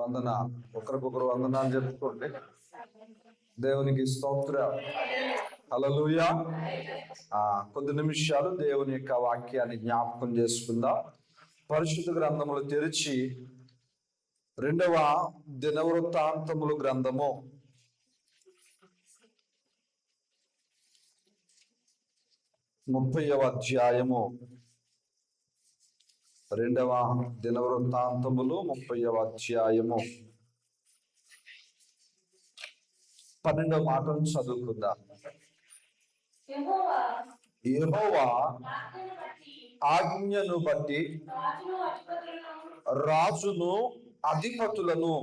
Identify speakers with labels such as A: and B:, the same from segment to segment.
A: వందనాలు. ఒకరికొకరు వందనాలు చెప్పుకోండి. దేవునికి స్తోత్రం. హల్లెలూయా. కొద్ది నిమిషాలు దేవుని యొక్క వాక్యాన్ని జ్ఞాపకం చేసుకుందాం. పరిశుద్ధ గ్రంథములు తెరిచి 2వ దినవృత్తాంతములు గ్రంథము 30వ అధ్యాయము. 2వ దినవృత్తాంతములు 30వ అధ్యాయము 12వ మాటను చదువుకుందాం. యెహోవా ఆజ్ఞను బట్టి రాజును అధిపతులను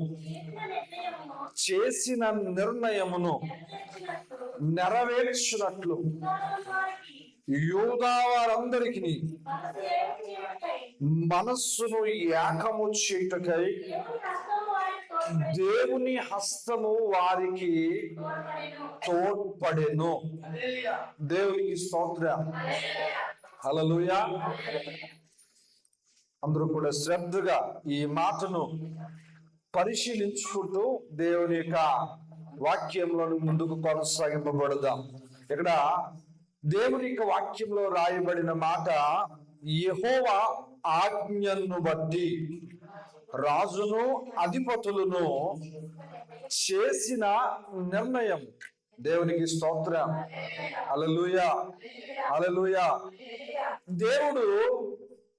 A: చేసిన నిర్ణయమును నెరవేర్చినట్లు యూదా వారందరికీ మనస్సును ఏకము చేయుటకై దేవుని హస్తము వారికి తోడ్పడెను. దేవునికి స్తోత్రం. హల్లెలూయా. అందరూ కూడా శ్రద్ధగా ఈ మాటను పరిశీలించుకుంటూ దేవుని యొక్క వాక్యంలో ముందుకు కొనసాగింపబడదాం. ఇక్కడ దేవుని యొక్క వాక్యంలో రాయబడిన మాట, యెహోవా ఆజ్ఞను బట్టి రాజును అధిపతులను చేసిన నిర్ణయం. దేవునికి స్తోత్రం. హల్లెలూయా. హల్లెలూయా. దేవుడు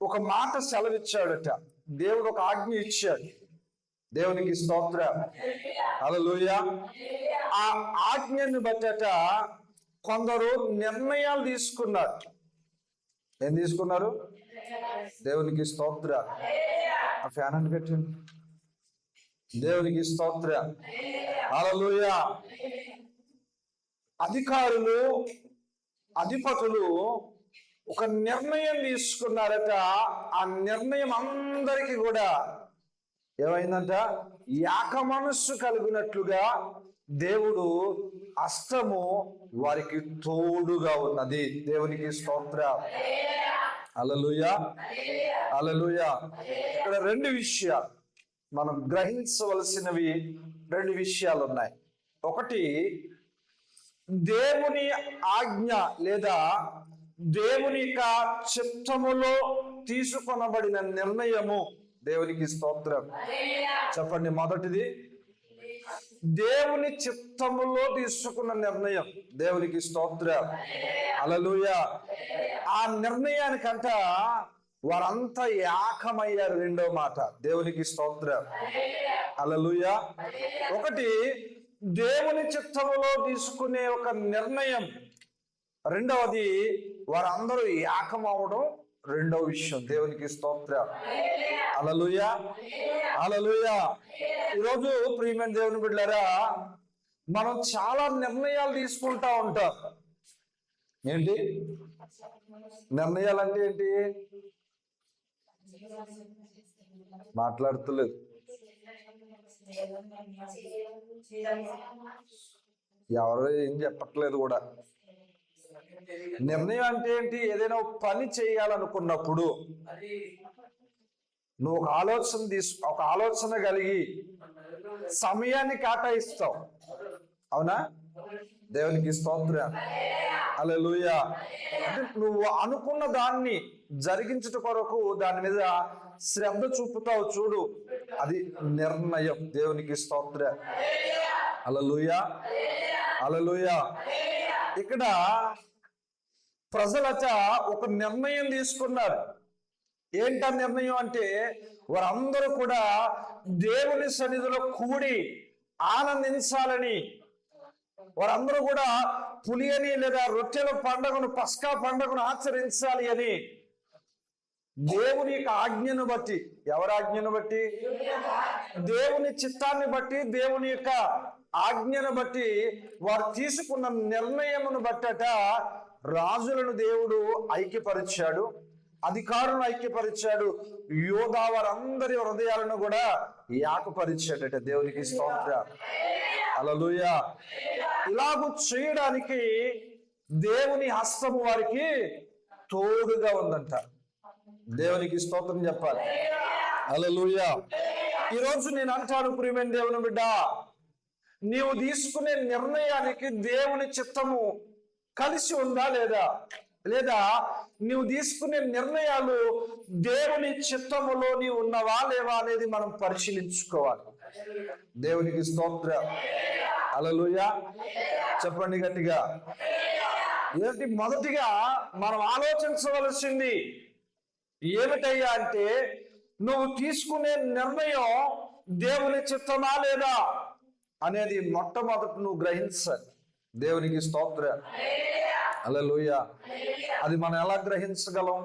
A: ఒక మాట సెలవిచ్చాడట. దేవుడు ఒక ఆజ్ఞ ఇచ్చాడు. దేవునికి స్తోత్రం. హల్లెలూయా. ఆ ఆజ్ఞను బట్టట కొందరు నిర్ణయాలు తీసుకున్నారు. ఏం తీసుకున్నారు? దేవునికి స్తోత్రం. ఆ ఫ్యాన్ అని పెట్టండి. దేవునికి స్తోత్రం. హల్లెలూయా. అధికారులు, అధిపతులు ఒక నిర్ణయం తీసుకున్నారట. ఆ నిర్ణయం అందరికీ కూడా ఏమైందంట? ఏక మనస్సు కలిగినట్లుగా దేవుడు హస్తము వారికి తోడుగా ఉన్నది. దేవునికి స్తోత్రం. హల్లెలూయా. హల్లెలూయా. ఇక్కడ 2 విషయాలు మనం గ్రహించవలసినవి. 2 విషయాలు ఉన్నాయి. ఒకటి, దేవుని ఆజ్ఞ లేదా దేవుని యొక్క చిత్తములో తీసుకొనబడిన నిర్ణయము. దేవునికి స్తోత్రం. చెప్పండి. మొదటిది, దేవుని చిత్తములో తీసుకున్న నిర్ణయం. దేవునికి స్తోత్రం. హల్లెలూయా. ఆ నిర్ణయానికంట వారంతా ఏకమయ్యారు. 2వ మాట. దేవునికి స్తోత్రం. హల్లెలూయా. ఒకటి, దేవుని చిత్తములో తీసుకునే ఒక నిర్ణయం. 2వది, వారందరూ ఏకమవడం. 2వ విషయం. దేవునికి స్తోత్రం. హల్లెలూయా. హల్లెలూయా. ఈరోజు ప్రియమైన దేవుని బిడ్డలారా, మనం చాలా నిర్ణయాలు తీసుకుంటా ఉంటాం. ఏంటి నిర్ణయాలు అంటే? ఏంటి మాట్లాడుతులేదు? ఎవరు ఏం చెప్పట్లేదు కూడా. నిర్ణయం అంటే ఏంటి? ఏదైనా పని చేయాలనుకున్నప్పుడు నువ్వు ఒక ఆలోచన కలిగి సమయాన్ని కేటాయిస్తావు. అవునా? దేవునికి స్తోత్రం. హల్లెలూయా. అంటే నువ్వు అనుకున్న దాన్ని జరిగించుట కొరకు దాని మీద శ్రద్ధ చూపుతావు. చూడు, అది నిర్ణయం. దేవునికి స్తోత్రం. హల్లెలూయా. హల్లెలూయా. ఇక్కడ ప్రజలట ఒక నిర్ణయం తీసుకున్నారు. ఏంటా నిర్ణయం అంటే, వారందరూ కూడా దేవుని సన్నిధిలో కూడి ఆనందించాలని, వారందరూ కూడా పులియని లేదా రొట్టెల పండుగను, పస్కా పండుగను ఆచరించాలి అని దేవుని యొక్క ఆజ్ఞను బట్టి. ఎవరి ఆజ్ఞను బట్టి? దేవుని చిత్తాన్ని బట్టి, దేవుని యొక్క ఆజ్ఞను బట్టి వారు తీసుకున్న నిర్ణయమును బట్టట రాజులను దేవుడు ఐక్యపరిచాడు, అధికారులను ఐక్యపరిచాడు, యోధా వారందరి హృదయాలను కూడా ఏకపరిచాడట. దేవునికి స్తోత్రం. హల్లెలూయా. ఇలాగూ చేయడానికి దేవుని హస్తము వారికి తోడుగా ఉందంట. దేవునికి స్తోత్రం చెప్పాలి. హల్లెలూయా. ఈరోజు నేను అంటాను ప్రియమైన దేవుని బిడ్డ, నీవు తీసుకునే నిర్ణయానికి దేవుని చిత్తము కలిసి ఉందా లేదా, లేదా నువ్వు తీసుకునే నిర్ణయాలు దేవుని చిత్తములో నీవు ఉన్నవా లేవా అనేది మనం పరిశీలించుకోవాలి. దేవునికి స్తోత్రం. హల్లెలూయా. చెప్పండి గట్టిగా. ఏంటి మొదటిగా మనం ఆలోచించవలసింది ఏమిటయ్యా అంటే, నువ్వు తీసుకునే నిర్ణయం దేవుని చిత్తమా లేదా అనేది మొట్టమొదటి నువ్వు గ్రహించాలి. దేవునికి స్తోత్రం. హల్లెలూయా. అది మనం ఎలా గ్రహించగలం?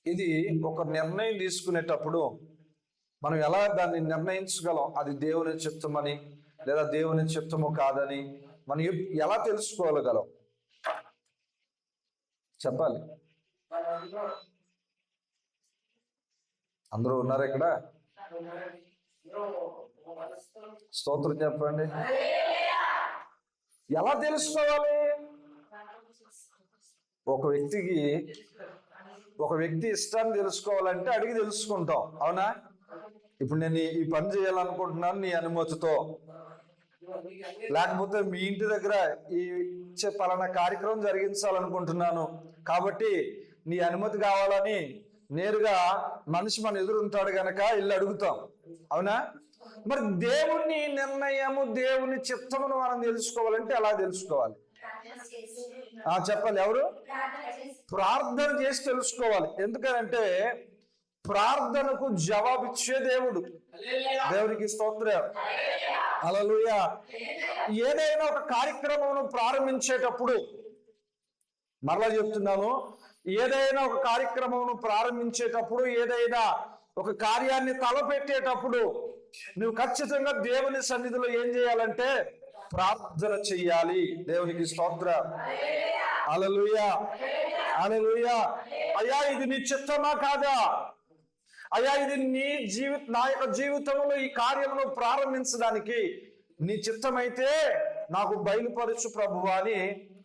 A: ఇది ఒక నిర్ణయం తీసుకునేటప్పుడు మనం ఎలా దాన్ని నిర్ణయించగలం? అది దేవుని చిత్తమని లేదా దేవుని చిత్తము కాదని మనం ఎలా తెలుసుకోగలం? చెప్పాలి. అందరూ ఉన్నారు ఇక్కడ? స్తోత్రం చెప్పండి. ఎలా తెలుసుకోవాలి? ఒక వ్యక్తి ఇష్టాన్ని తెలుసుకోవాలంటే అడిగి తెలుసుకుంటాం, అవునా? ఇప్పుడు నేను ఈ పని చేయాలనుకుంటున్నాను నీ అనుమతితో, లేకపోతే మీ ఇంటి దగ్గర ఈ పలానా కార్యక్రమం జరిగించాలనుకుంటున్నాను కాబట్టి నీ అనుమతి కావాలని నేరుగా మనిషి మన ఎదురు ఉంటాడు గనక ఇల్లు అడుగుతాం, అవునా? మరి దేవుని నిర్ణయము దేవుని చిత్తమును మనం తెలుసుకోవాలంటే ఎలా తెలుసుకోవాలి? చెప్పాలి. ఎవరు? ప్రార్థన చేసి తెలుసుకోవాలి. ఎందుకంటే ప్రార్థనకు జవాబిచ్చే దేవుడు. దేవునికి స్తోత్రం. హల్లెలూయా. ఏదైనా ఒక కార్యక్రమం ప్రారంభించేటప్పుడు, మరలా చెప్తున్నాను, ఏదైనా ఒక కార్యక్రమం ప్రారంభించేటప్పుడు, ఏదైనా ఒక కార్యాన్ని తలపెట్టేటప్పుడు నువ్వు ఖచ్చితంగా దేవుని సన్నిధిలో ఏం చేయాలంటే ప్రార్థన చెయ్యాలి. దేవునికి స్తోత్రం. హల్లెలూయా. హల్లెలూయా. అయ్యా ఇది నీ చిత్తమా కాదా? అయ్యా ఇది నా యొక్క జీవితంలో ఈ కార్యమును ప్రారంభించడానికి నీ చిత్తమైతే నాకు బయలుపరచు ప్రభువా అని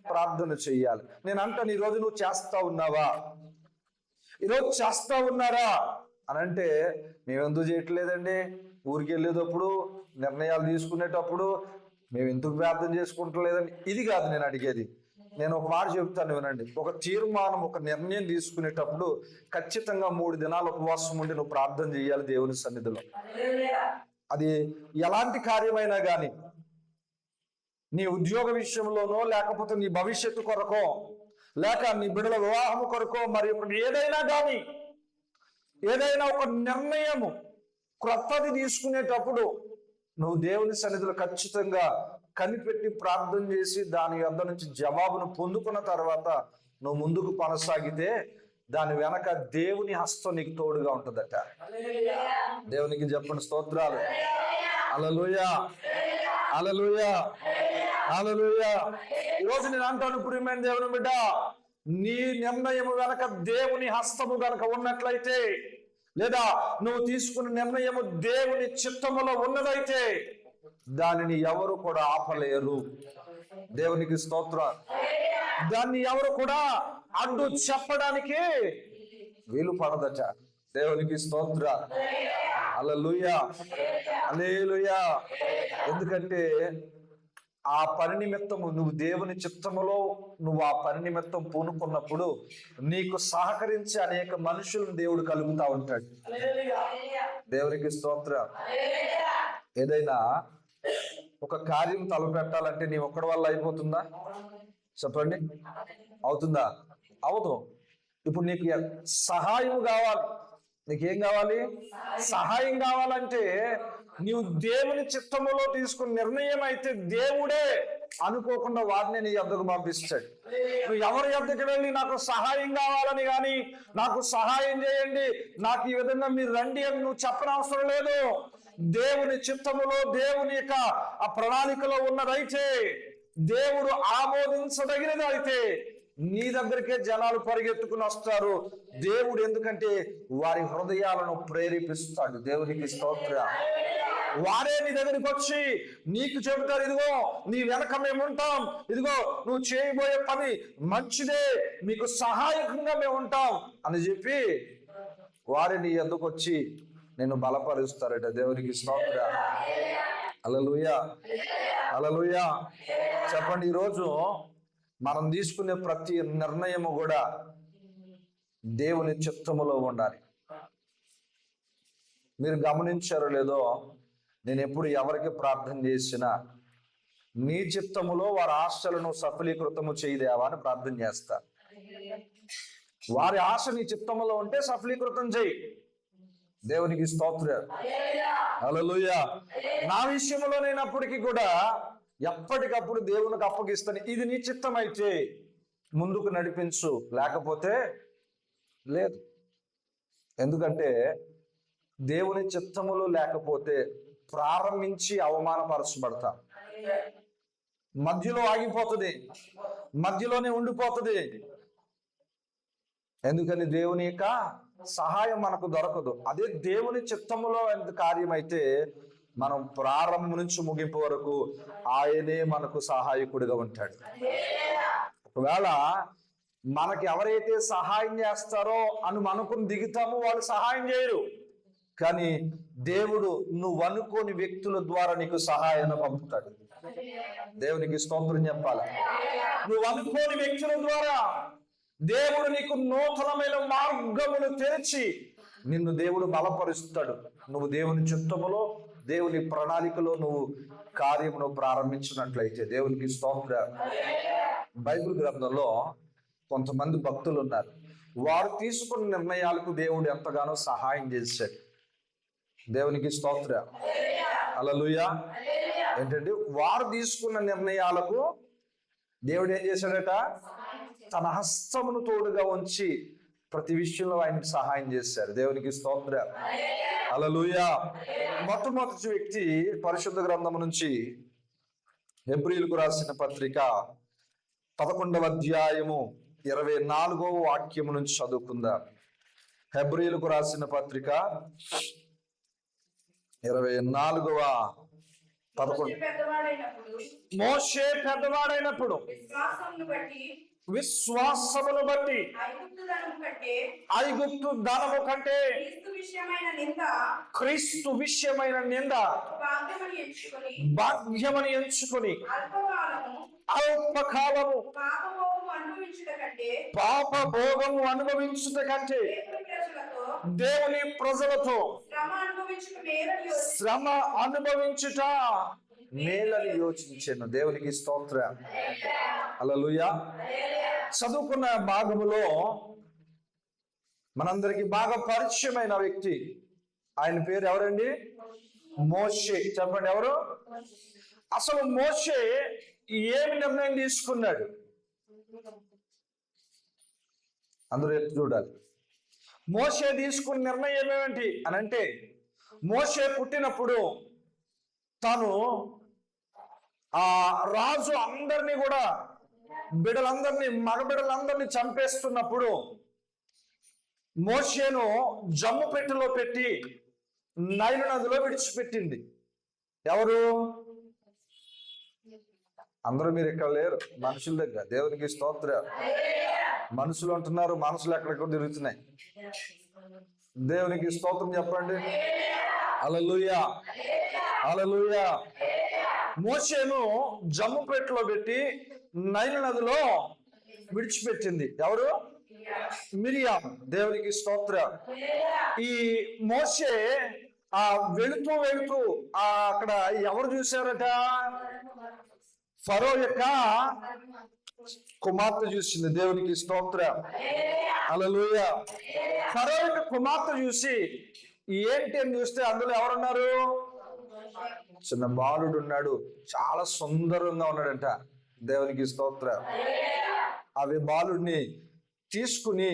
A: ప్రార్థన చెయ్యాలి. నేను అంటాను, ఈరోజు నువ్వు చేస్తా ఉన్నావా? ఈరోజు చేస్తా ఉన్నారా అని అంటే, మేము ఎందుకు చేయట్లేదండి, ఊరికి వెళ్ళేటప్పుడు నిర్ణయాలు తీసుకునేటప్పుడు మేము ఎందుకు ప్రార్థన చేసుకుంటలేదని ఇది కాదు నేను అడిగేది. నేను ఒక మాట చెప్తాను వినండి. ఒక తీర్మానం, ఒక నిర్ణయం తీసుకునేటప్పుడు ఖచ్చితంగా 3 దినాలు ఉపవాసం ఉండి నువ్వు ప్రార్థన చేయాలి దేవుని సన్నిధిలో. అది ఎలాంటి కార్యమైనా కానీ, నీ ఉద్యోగ విషయంలోనో, లేకపోతే నీ భవిష్యత్తు కొరకో, లేక నీ బిడ్డల వివాహం కొరకో, మరి ఏదైనా కానీ, ఏదైనా ఒక నిర్ణయము క్రొత్తది తీసుకునేటప్పుడు నువ్వు దేవుని సన్నిధిలో ఖచ్చితంగా కనిపెట్టి ప్రార్థన చేసి దాని వద్ద నుంచి జవాబును పొందుకున్న తర్వాత నువ్వు ముందుకు కొనసాగితే దాని వెనక దేవుని హస్తం నీకు తోడుగా ఉంటుందట. దేవునికి చెప్పండి స్తోత్రాలు. హల్లెలూయా. హల్లెలూయా. హల్లెలూయా. ఈరోజు నేను అంటాను ప్రియమైన దేవుని బిడ్డ, నీ నిర్ణయము వెనక దేవుని హస్తము గనక ఉన్నట్లయితే, లేదా నువ్వు తీసుకున్న నిర్ణయము దేవుని చిత్తములో ఉన్నదైతే దానిని ఎవరు కూడా ఆపలేరు. దేవునికి స్తోత్రం. దాన్ని ఎవరు కూడా అడ్డు చెప్పడానికి వీలు పడదట. దేవునికి స్తోత్రం. హల్లెలూయా. హల్లెలూయా. ఎందుకంటే ఆ పని నిమిత్తము నువ్వు దేవుని చిత్తములో నువ్వు ఆ పని నిమిత్తం పూనుకున్నప్పుడు నీకు సహకరించి అనేక మనుషులను దేవుడు కలుగుతా ఉంటాడు. దేవునికి స్తోత్రం. ఏదైనా ఒక కార్యం తలపెట్టాలంటే నీ ఒక్కడి వల్ల అయిపోతుందా? చెప్పండి. అవుతుందా? అవదు. ఇప్పుడు నీకు సహాయం కావాలి. నీకేం కావాలి? సహాయం కావాలంటే నీవు దేవుని చిత్తములో తీసుకున్న నిర్ణయం అయితే దేవుడే అనుకోకుండా వారిని నీ యొద్దకు పంపిస్తాడు. నువ్వు ఎవరి యొద్దకు వెళ్ళి నాకు సహాయం కావాలని కానీ, నాకు సహాయం చేయండి, నాకు ఈ విధంగా మీరు రండి అని నువ్వు చెప్పనవసరం లేదు. దేవుని చిత్తములో, దేవుని యొక్క ఆ ప్రణాళికలో ఉన్నదైతే, దేవుడు ఆమోదించదగినది అయితే నీ దగ్గరికే జనాలు పరిగెత్తుకుని వస్తారు. దేవుడు ఎందుకంటే వారి హృదయాలను ప్రేరేపిస్తాడు. దేవునికి స్తోత్రం. వారే నీ దగ్గరికి వచ్చి నీకు చెబుతారు, ఇదిగో నీ వెనక మేము ఉంటాం, ఇదిగో నువ్వు చేయబోయే పని మంచిదే, మీకు సహాయకంగా మేము ఉంటాం అని చెప్పి వారిని ఎందుకు వచ్చి నేను బలపరుస్తారట. దేవునికి స్తోత్రం. హల్లెలూయా, హల్లెలూయా. చెప్పండి, ఈరోజు మనం తీసుకునే ప్రతి నిర్ణయము కూడా దేవుని చిత్తములో ఉండాలి. మీరు గమనించారో లేదో, నేను ఎప్పుడు ఎవరికి ప్రార్థన చేసినా నీ చిత్తములో వారి ఆశలను సఫలీకృతము చేయదేవా అని ప్రార్థన చేస్తా. వారి ఆశ నీ చిత్తములో ఉంటే సఫలీకృతం చేయి. దేవునికి స్తోత్రం. హల్లెలూయా. నా విషయంలో నేనప్పటికీ కూడా ఎప్పటికప్పుడు దేవునికి అప్పగిస్తాను. ఇది నీ చిత్తం అయితే ముందుకు నడిపించు, లేకపోతే లేదు. ఎందుకంటే దేవుని చిత్తములు లేకపోతే ప్రారంభించి అవమానపరచబడతా, మధ్యలో ఆగిపోతుంది, మధ్యలోనే ఉండిపోతుంది. ఎందుకని దేవుని యొక్క సహాయం మనకు దొరకదు. అదే దేవుని చిత్తములో ఎంత కార్యమైతే మనం ప్రారంభం నుంచి ముగింపు వరకు ఆయనే మనకు సహాయకుడిగా ఉంటాడు. ఒకవేళ మనకి ఎవరైతే సహాయం చేస్తారో అని మనకుని దిగుతామో వాళ్ళు సహాయం చేయరు. కానీ దేవుడు నువ్వు అనుకోని వ్యక్తుల ద్వారా నీకు సహాయాన్ని పంపుతాడు. దేవునికి స్తోత్రం చెప్పాలి. నువ్వు అనుకోని వ్యక్తుల ద్వారా దేవుడు నీకు నూతనమైన మార్గమును తెరిచి నిన్ను దేవుడు బలపరుస్తాడు. నువ్వు దేవుని చిత్తములో, దేవుని ప్రణాళికలో నువ్వు కార్యమును ప్రారంభించినట్లయితే. దేవునికి స్తోత్రం. బైబిల్ గ్రంథంలో కొంతమంది భక్తులు ఉన్నారు. వారు తీసుకున్న నిర్ణయాలకు దేవుడు ఎంతగానో సహాయం చేశాడు. దేవునికి స్తోత్రం. హల్లెలూయా. ఏంటంటే వారు తీసుకున్న నిర్ణయాలకు దేవుడు ఏం చేశాడట? తన హస్తమును తోడుగా ఉంచి ప్రతి విషయంలో ఆయనకు సహాయం చేశారు. దేవునికి స్తోత్రం. హల్లెలూయా. మొట్టమొదటి వ్యక్తి పరిశుద్ధ గ్రంథం నుంచి హెబ్రీయులకు రాసిన పత్రిక 11వ అధ్యాయము 24వ వాక్యము నుంచి చదువుకుందాం. హెబ్రీయులకు రాసిన పత్రిక 24:11. మోషే పెద్దవాడైనప్పుడు విశ్వాసమును బట్టి ఐగుప్తు ధనము కంటే క్రీస్తు విషయమైన నింద భాగ్యమని ఎంచుకొని అల్పకాలము పాప భోగము అనుభవించుట కంటే దేవుని ప్రజలతో శ్రమ అనుభవించుట మేలని యోచించాను. దేవునికి స్తోత్రం. హల్లెలూయా. చదువుకున్న భాగములో మనందరికి బాగా పరిచయమైన వ్యక్తి, ఆయన పేరు ఎవరండి? మోషే. చెప్పండి, ఎవరు? అసలు మోషే ఏమి నిర్ణయం తీసుకున్నాడు? అందరూ ఎత్తు చూడాలి. మోషే తీసుకున్న నిర్ణయం ఏమేంటి అని అంటే, మోషే పుట్టినప్పుడు తాను ఆ రాజు అందరినీ కూడా బిడ్డలందరినీ, మగ బిడ్డలందరినీ చంపేస్తున్నప్పుడు మోషేను జమ్ము పెట్టెలో పెట్టి నైలు నదిలో విడిచిపెట్టింది. ఎవరు? అందరూ మీరు ఇక్కడ లేరు, మనుషుల దగ్గర. దేవునికి స్తోత్రం. మనుషులు అంటున్నారు, మనసులు ఎక్కడెక్కడ తిరుగుతున్నాయి. దేవునికి స్తోత్రం చెప్పండి. హల్లెలూయా, హల్లెలూయా. మోషేను జమ్ము పెట్టెలో పెట్టి నైలు నదిలో విడిచిపెట్టింది. ఎవరు? మిరియాం. దేవునికి స్తోత్రం. ఈ మోషే వెళుతూ వెళుతూ అక్కడ ఎవరు చూశారట? ఫరో యొక్క కుమార్తె చూసింది. దేవునికి స్తోత్రం. హల్లెలూయా. ఫరో యొక్క కుమార్తె చూసి ఏంటి అని చూస్తే అందులో ఎవరున్నారు? చిన్న బాలుడు ఉన్నాడు, చాలా సుందరంగా ఉన్నాడంట. దేవునికి స్తోత్రం. అవి బాలుడిని తీసుకుని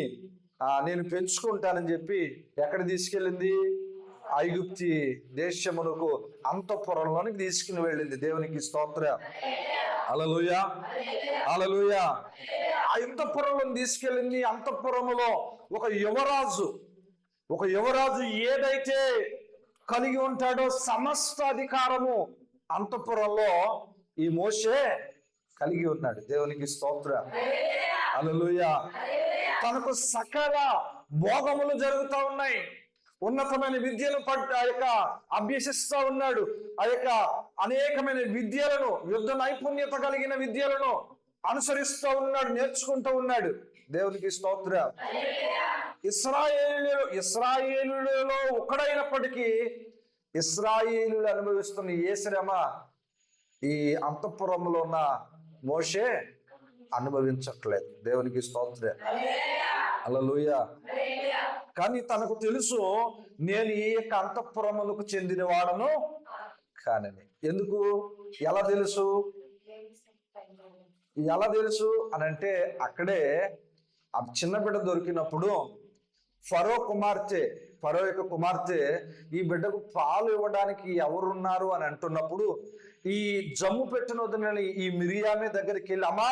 A: నేను పెంచుకుంటానని చెప్పి ఎక్కడ తీసుకెళ్ళింది? ఐగుప్తి దేశమునకు అంతఃపురంలోనికి తీసుకుని వెళ్ళింది. దేవునికి స్తోత్రం. హల్లెలూయా, హల్లెలూయా. ఆ అంతఃపురంలో తీసుకెళ్ళింది. అంతఃపురములో ఒక యువరాజు ఏదైతే కలిగి ఉంటాడో సమస్త అధికారము అంతఃపురంలో ఈ మోషే కలిగి ఉన్నాడు. దేవునికి స్తోత్రం. హల్లెలూయా. తనకు సకల భోగములు జరుగుతూ ఉన్నాయి. ఉన్నతమైన విద్యను ఆ యొక్క అభ్యసిస్తూ ఉన్నాడు. ఆ యొక్క అనేకమైన విద్యలను, యుద్ధ నైపుణ్యత కలిగిన విద్యలను అనుసరిస్తూ ఉన్నాడు, నేర్చుకుంటూ ఉన్నాడు. దేవునికి స్తోత్రం. ఇశ్రాయేలులో ఒక్కడైనప్పటికీ ఇశ్రాయేలు అనుభవిస్తున్న ఏ శ్రమ ఈ అంతఃపురంలో ఉన్న మోషే అనుభవించట్లేదు. దేవునికి స్తోత్రం. హల్లెలూయా. కానీ తనకు తెలుసు, నేను ఈ యొక్క అంతఃపురములకు చెందిన వాడను కానని. ఎందుకు? ఎలా తెలుసు అని అంటే, అక్కడే ఆ చిన్న బిడ్డ దొరికినప్పుడు ఫరో యొక్క కుమార్తె ఈ బిడ్డకు పాలు ఇవ్వడానికి ఎవరున్నారు అని అంటున్నప్పుడు, ఈ జమ్ము పెట్టిన వదినని ఈ మిరియామే దగ్గరికి వెళ్ళి, అమ్మా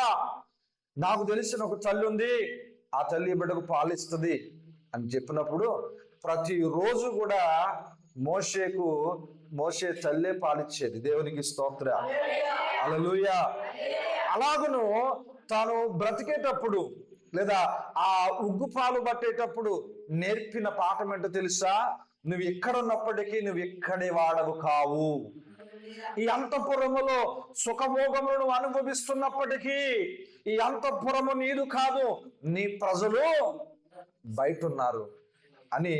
A: నాకు తెలిసిన ఒక తల్లి ఉంది, ఆ తల్లి ఈ బిడ్డకు పాలు ఇస్తుంది అని చెప్పినప్పుడు, ప్రతిరోజు కూడా మోషే తల్లే పాలిచ్చేది. దేవునికి స్తోత్రం. హల్లెలూయా. అలాగను తాను బ్రతికేటప్పుడు లేదా ఆ ఉగ్గు పాలు పట్టేటప్పుడు నేర్పిన పాఠం ఏంటో తెలుసా? నువ్వు ఎక్కడ ఉన్నప్పటికీ నువ్వు ఎక్కడే వాడవు కావు. ఈ అంతఃపురములో సుఖభోగములను అనుభవిస్తున్నప్పటికీ ఈ అంతఃపురము నీరు కాదు, నీ ప్రజలు బయట ఉన్నారు అని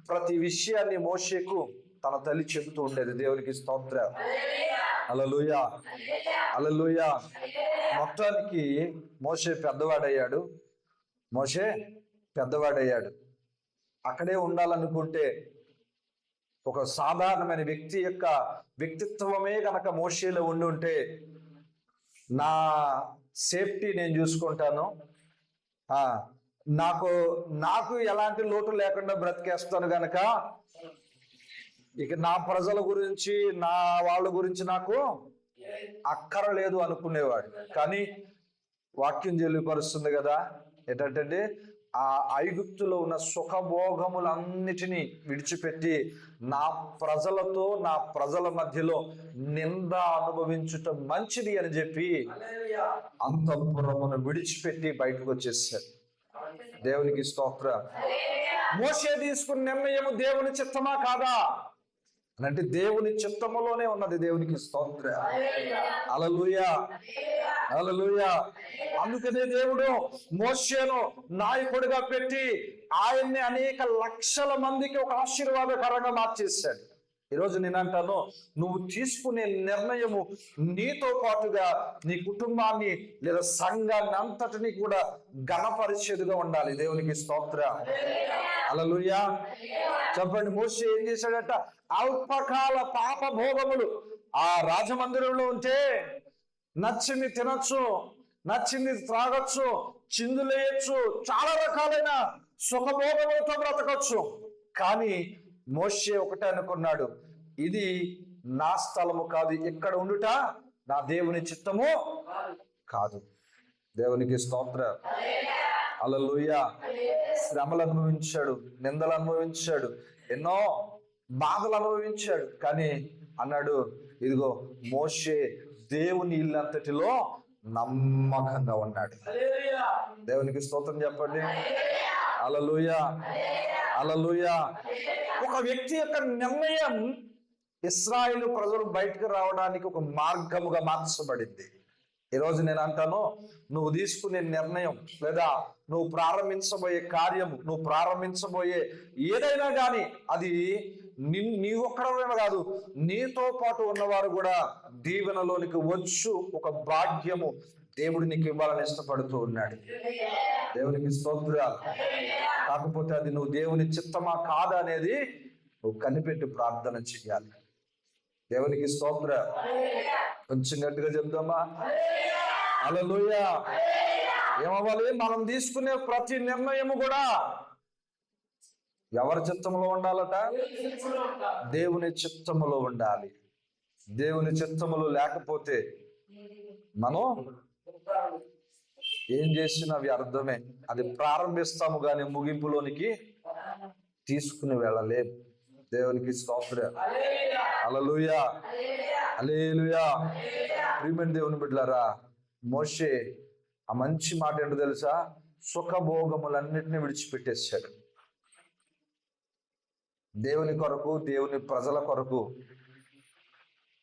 A: ప్రతి విషయాన్ని మోషేకు తన తల్లి చెబుతూ ఉండేది. దేవునికి స్తోత్రం. హల్లెలూయా. హల్లెలూయా. మొత్తానికి మోషే పెద్దవాడయ్యాడు. అక్కడే ఉండాలనుకుంటే, ఒక సాధారణమైన వ్యక్తి యొక్క వ్యక్తిత్వమే కనుక మోషేలో ఉండుంటే, నా సేఫ్టీ నేను చూసుకుంటాను, నాకు ఎలాంటి లోటు లేకుండా బ్రతికేస్తాను గనక ఇక నా ప్రజల గురించి, నా వాళ్ళ గురించి నాకు అక్కరలేదు అనుకునేవాడు. కానీ వాక్యం తెలియపరుస్తుంది కదా, ఏంటంటే ఆ ఐగుప్తులో ఉన్న సుఖభోగములన్నిటినీ విడిచిపెట్టి నా ప్రజల మధ్యలో నింద అనుభవించుట మంచిది అని చెప్పి అంతఃపురమును విడిచిపెట్టి బయటకు వచ్చేసాడు. దేవునికి స్తోత్రం. మోషే తీసుకున్న నిర్ణయము దేవుని చిత్తమా కాదా అంటే దేవుని చిత్తములోనే ఉన్నది. దేవునికి స్తోత్రం. హల్లెలూయా. హల్లెలూయా. అందుకనే దేవుడు మోషేను నాయకుడిగా పెట్టి ఆయన్ని అనేక లక్షల మందికి ఒక ఆశీర్వాదకరంగా మార్చేశాడు. ఈరోజు నేను అంటాను, నువ్వు తీసుకునే నిర్ణయము నీతో పాటుగా నీ కుటుంబాన్ని లేదా సంఘాన్ని అంతటిని కూడా ఘనపరిచేదిగా ఉండాలి. దేవునికి స్తోత్రం. హల్లెలూయా. చెప్పండి. మోషే ఏం చేశాడట? అల్పకాల పాప భోగములు ఆ రాజమందిరంలో ఉంటే నచ్చింది తినొచ్చు, నచ్చింది త్రాగొచ్చు, చిందులేయచ్చు, చాలా రకాలైన సుఖభోగములతో బ్రతకొచ్చు. కానీ మోషే ఒకటే అనుకున్నాడు, ఇది నా స్థలము కాదు, ఇక్కడ ఉండుట నా దేవుని చిత్తము కాదు. దేవునికి స్తోత్రం. హల్లెలూయా. శ్రమలు అనుభవించాడు, నిందలు అనుభవించాడు, ఎన్నో బాధలు అనుభవించాడు. కానీ అన్నాడు, ఇదిగో మోషే దేవుని ఇల్లంతటిలో నమ్మకంగా ఉన్నాడు. దేవునికి స్తోత్రం చెప్పండి. హల్లెలూయా. హల్లెలూయా. ఒక వ్యక్తి యొక్క నిర్ణయం ఇశ్రాయేలు ప్రజలు బయటకు రావడానికి ఒక మార్గముగా మార్చబడింది. ఈరోజు నేను అంటాను, నువ్వు తీసుకునే నిర్ణయం లేదా నువ్వు ప్రారంభించబోయే కార్యము, నువ్వు ప్రారంభించబోయే ఏదైనా కానీ అది నీ ఒక్కడమే కాదు, నీతో పాటు ఉన్నవారు కూడా దీవెనలోనికి వచ్చు ఒక భాగ్యము దేవుడు నీకు ఇవ్వాలని ఇష్టపడుతూ ఉన్నాడు. దేవునికి స్తోత్రాలు. కాకపోతే అది నువ్వు దేవుని చిత్తమా కాదా అనేది నువ్వు కనిపెట్టి ప్రార్థన చేయాలి. దేవునికి స్తోత్రం. కొంచెం గట్టిగా చెప్దామా? హల్లెలూయా. ఏమవ్వాలి? మనం తీసుకునే ప్రతి నిర్ణయము కూడా ఎవరి చిత్తములో ఉండాలట? దేవుని చిత్తములో ఉండాలి. దేవుని చిత్తములో లేకపోతే మనం ఏం చేసినా వ్యర్థమే. అది ప్రారంభిస్తాము కానీ ముగింపులోనికి తీసుకుని వెళ్ళలేము. దేవునికి స్తోత్రం. హల్లెలూయా. హల్లెలూయా. ప్రియమైన దేవుని బిడ్డలారా, మోషే ఆ మంచి మాట ఏంటో తెలుసా? సుఖభోగములన్నిటిని విడిచిపెట్టేశాడు. దేవుని కొరకు, దేవుని ప్రజల కొరకు,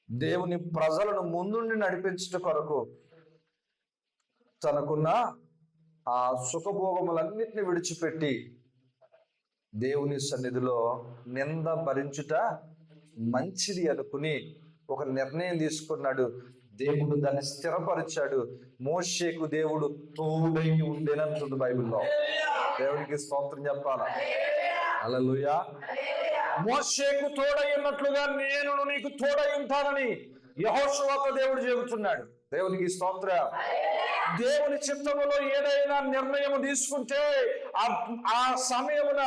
A: దేవుని ప్రజలను ముందుండి నడిపించట కొరకు తనకున్న ఆ సుఖభోగములన్నిటిని విడిచిపెట్టి దేవుని సన్నిధిలో నింద భరించుట మంచిది అనుకుని ఒక నిర్ణయం తీసుకున్నాడు. దేవుడు దాన్ని స్థిరపరిచాడు. మోషేకు దేవుడు తోడై ఉండేనంటుంది బైబిల్లో. దేవునికి స్తోత్రం చెప్పాల. హల్లెలూయా. మోషేకు తోడై ఉన్నట్లుగా నేను నీకు తోడై ఉంటానని యెహోషువతో దేవుడు చెబుతున్నాడు. దేవునికి స్తోత్రం. దేవుని చిత్తములో ఏదైనా నిర్ణయం తీసుకుంటే ఆ సమయమున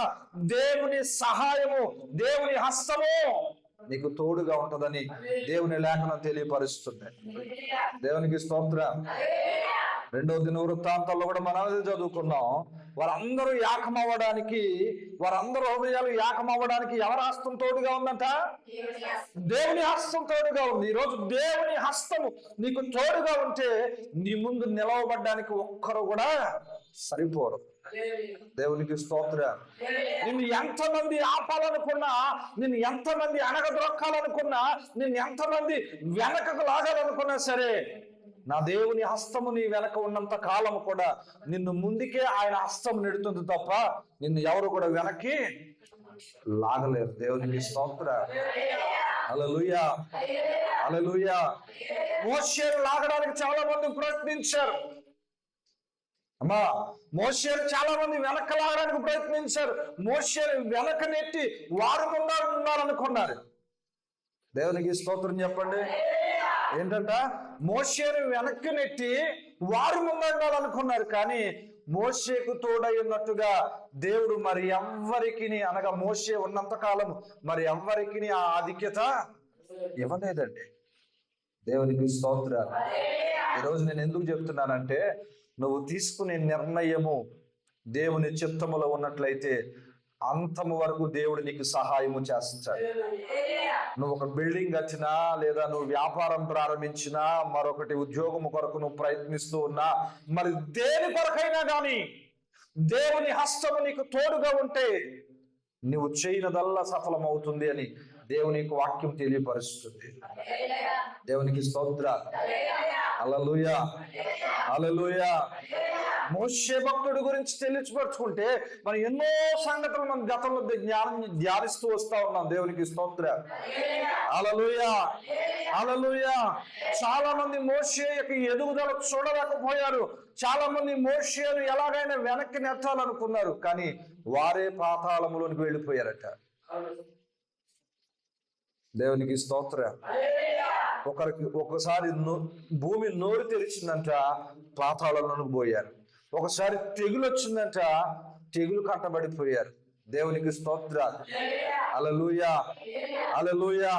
A: దేవుని సహాయము, దేవుని హస్తము నీకు తోడుగా ఉంటుందని దేవుని లేఖనం తెలియపరుస్తుంది. దేవునికి స్తోత్రం. 2వ దినవృత్తాంతాల్లో కూడా మనం చదువుకున్నాం. వారందరూ ఏకమవ్వడానికి, వారందరూ హృదయాలు ఏకమవ్వడానికి ఎవరి హస్తం తోడుగా ఉందంట? దేవుని హస్తం తోడుగా ఉంది. ఈరోజు దేవుని హస్తము నీకు తోడుగా ఉంటే నీ ముందు నిలవబడ్డానికి ఒక్కరు కూడా సరిపోరు. దేవునికి స్తోత్రం. నిన్ను ఎంతమంది ఆపాలనుకున్నా, నిన్ను ఎంతమంది అణగద్రొక్కాలనుకున్నా, నిన్ను ఎంతమంది వెనకకు లాగాలనుకున్నా సరే, నా దేవుని హస్తము నీ వెనక ఉన్నంత కాలము కూడా నిన్ను ముందుకే ఆయన హస్తం నెడుతుంది తప్ప నిన్ను ఎవరు కూడా వెనక్కి లాగలేరు. దేవునికి స్తోత్రం. హల్లెలూయా, హల్లెలూయా. మోషేను లాగడానికి చాలా మంది ప్రయత్నించారు. అమ్మా, మోషేను చాలా మంది వెనక లాగడానికి ప్రయత్నించారు. మోషేను వెనక నెట్టి వారు ఉన్నారనుకున్నారు. దేవునికి స్తోత్రం చెప్పండి. ఏంటంట? మోషేను వెనక్కి నెట్టి వారు ముందుండాలనుకున్నారు. కానీ మోషేకు తోడై ఉన్నట్టుగా దేవుడు మరి ఎవ్వరికి, అనగా మోషే ఉన్నంత కాలం మరి ఎవ్వరికి ఆ ఆధిక్యత ఇవ్వలేదండి. దేవునికి స్తోత్రాలు. ఈరోజు నేను ఎందుకు చెప్తున్నానంటే, నువ్వు తీసుకునే నిర్ణయము దేవుని చిత్తములో ఉన్నట్లయితే అంతము వరకు దేవుడు నీకు సహాయము చేస్తాడు. నువ్వు ఒక బిల్డింగ్ కట్టినా, లేదా నువ్వు వ్యాపారం ప్రారంభించినా, మరొకటి ఉద్యోగం కొరకు నువ్వు ప్రయత్నిస్తూ ఉన్నా, మరి దేని కొరకైనా కానీ దేవుని హస్తము నీకు తోడుగా ఉంటే నువ్వు చేయనదల్లా సఫలమవుతుంది అని దేవునికి వాక్యం తెలియపరుస్తుంది. దేవునికి స్తోత్రాలు. హల్లెలూయా, హల్లెలూయా. మోషే భక్తుడి గురించి తెలియపరుచుకుంటే మనం ఎన్నో సంగతులు మనం గతంలో ధ్యానిస్తూ వస్తా ఉన్నాం. దేవునికి స్తోత్రం. హల్లెలూయా, హల్లెలూయా. చాలా మంది మోషే యొక్క ఎదుగుదల చూడలేకపోయారు. చాలా మంది మోషేను ఎలాగైనా వెనక్కి నెట్టాలనుకున్నారు. కానీ వారే పాతాళములోనికి వెళ్ళిపోయారట. దేవునికి స్తోత్రం. ఒకసారి భూమి నోరు తెరిచిందంట, పాతాళంలోనికి పోయారు. ఒకసారి తెగులు వచ్చిందంట, తెగులు కట్టబడిపోయారు. దేవునికి స్తోత్రాలు. హల్లెలూయా, హల్లెలూయా.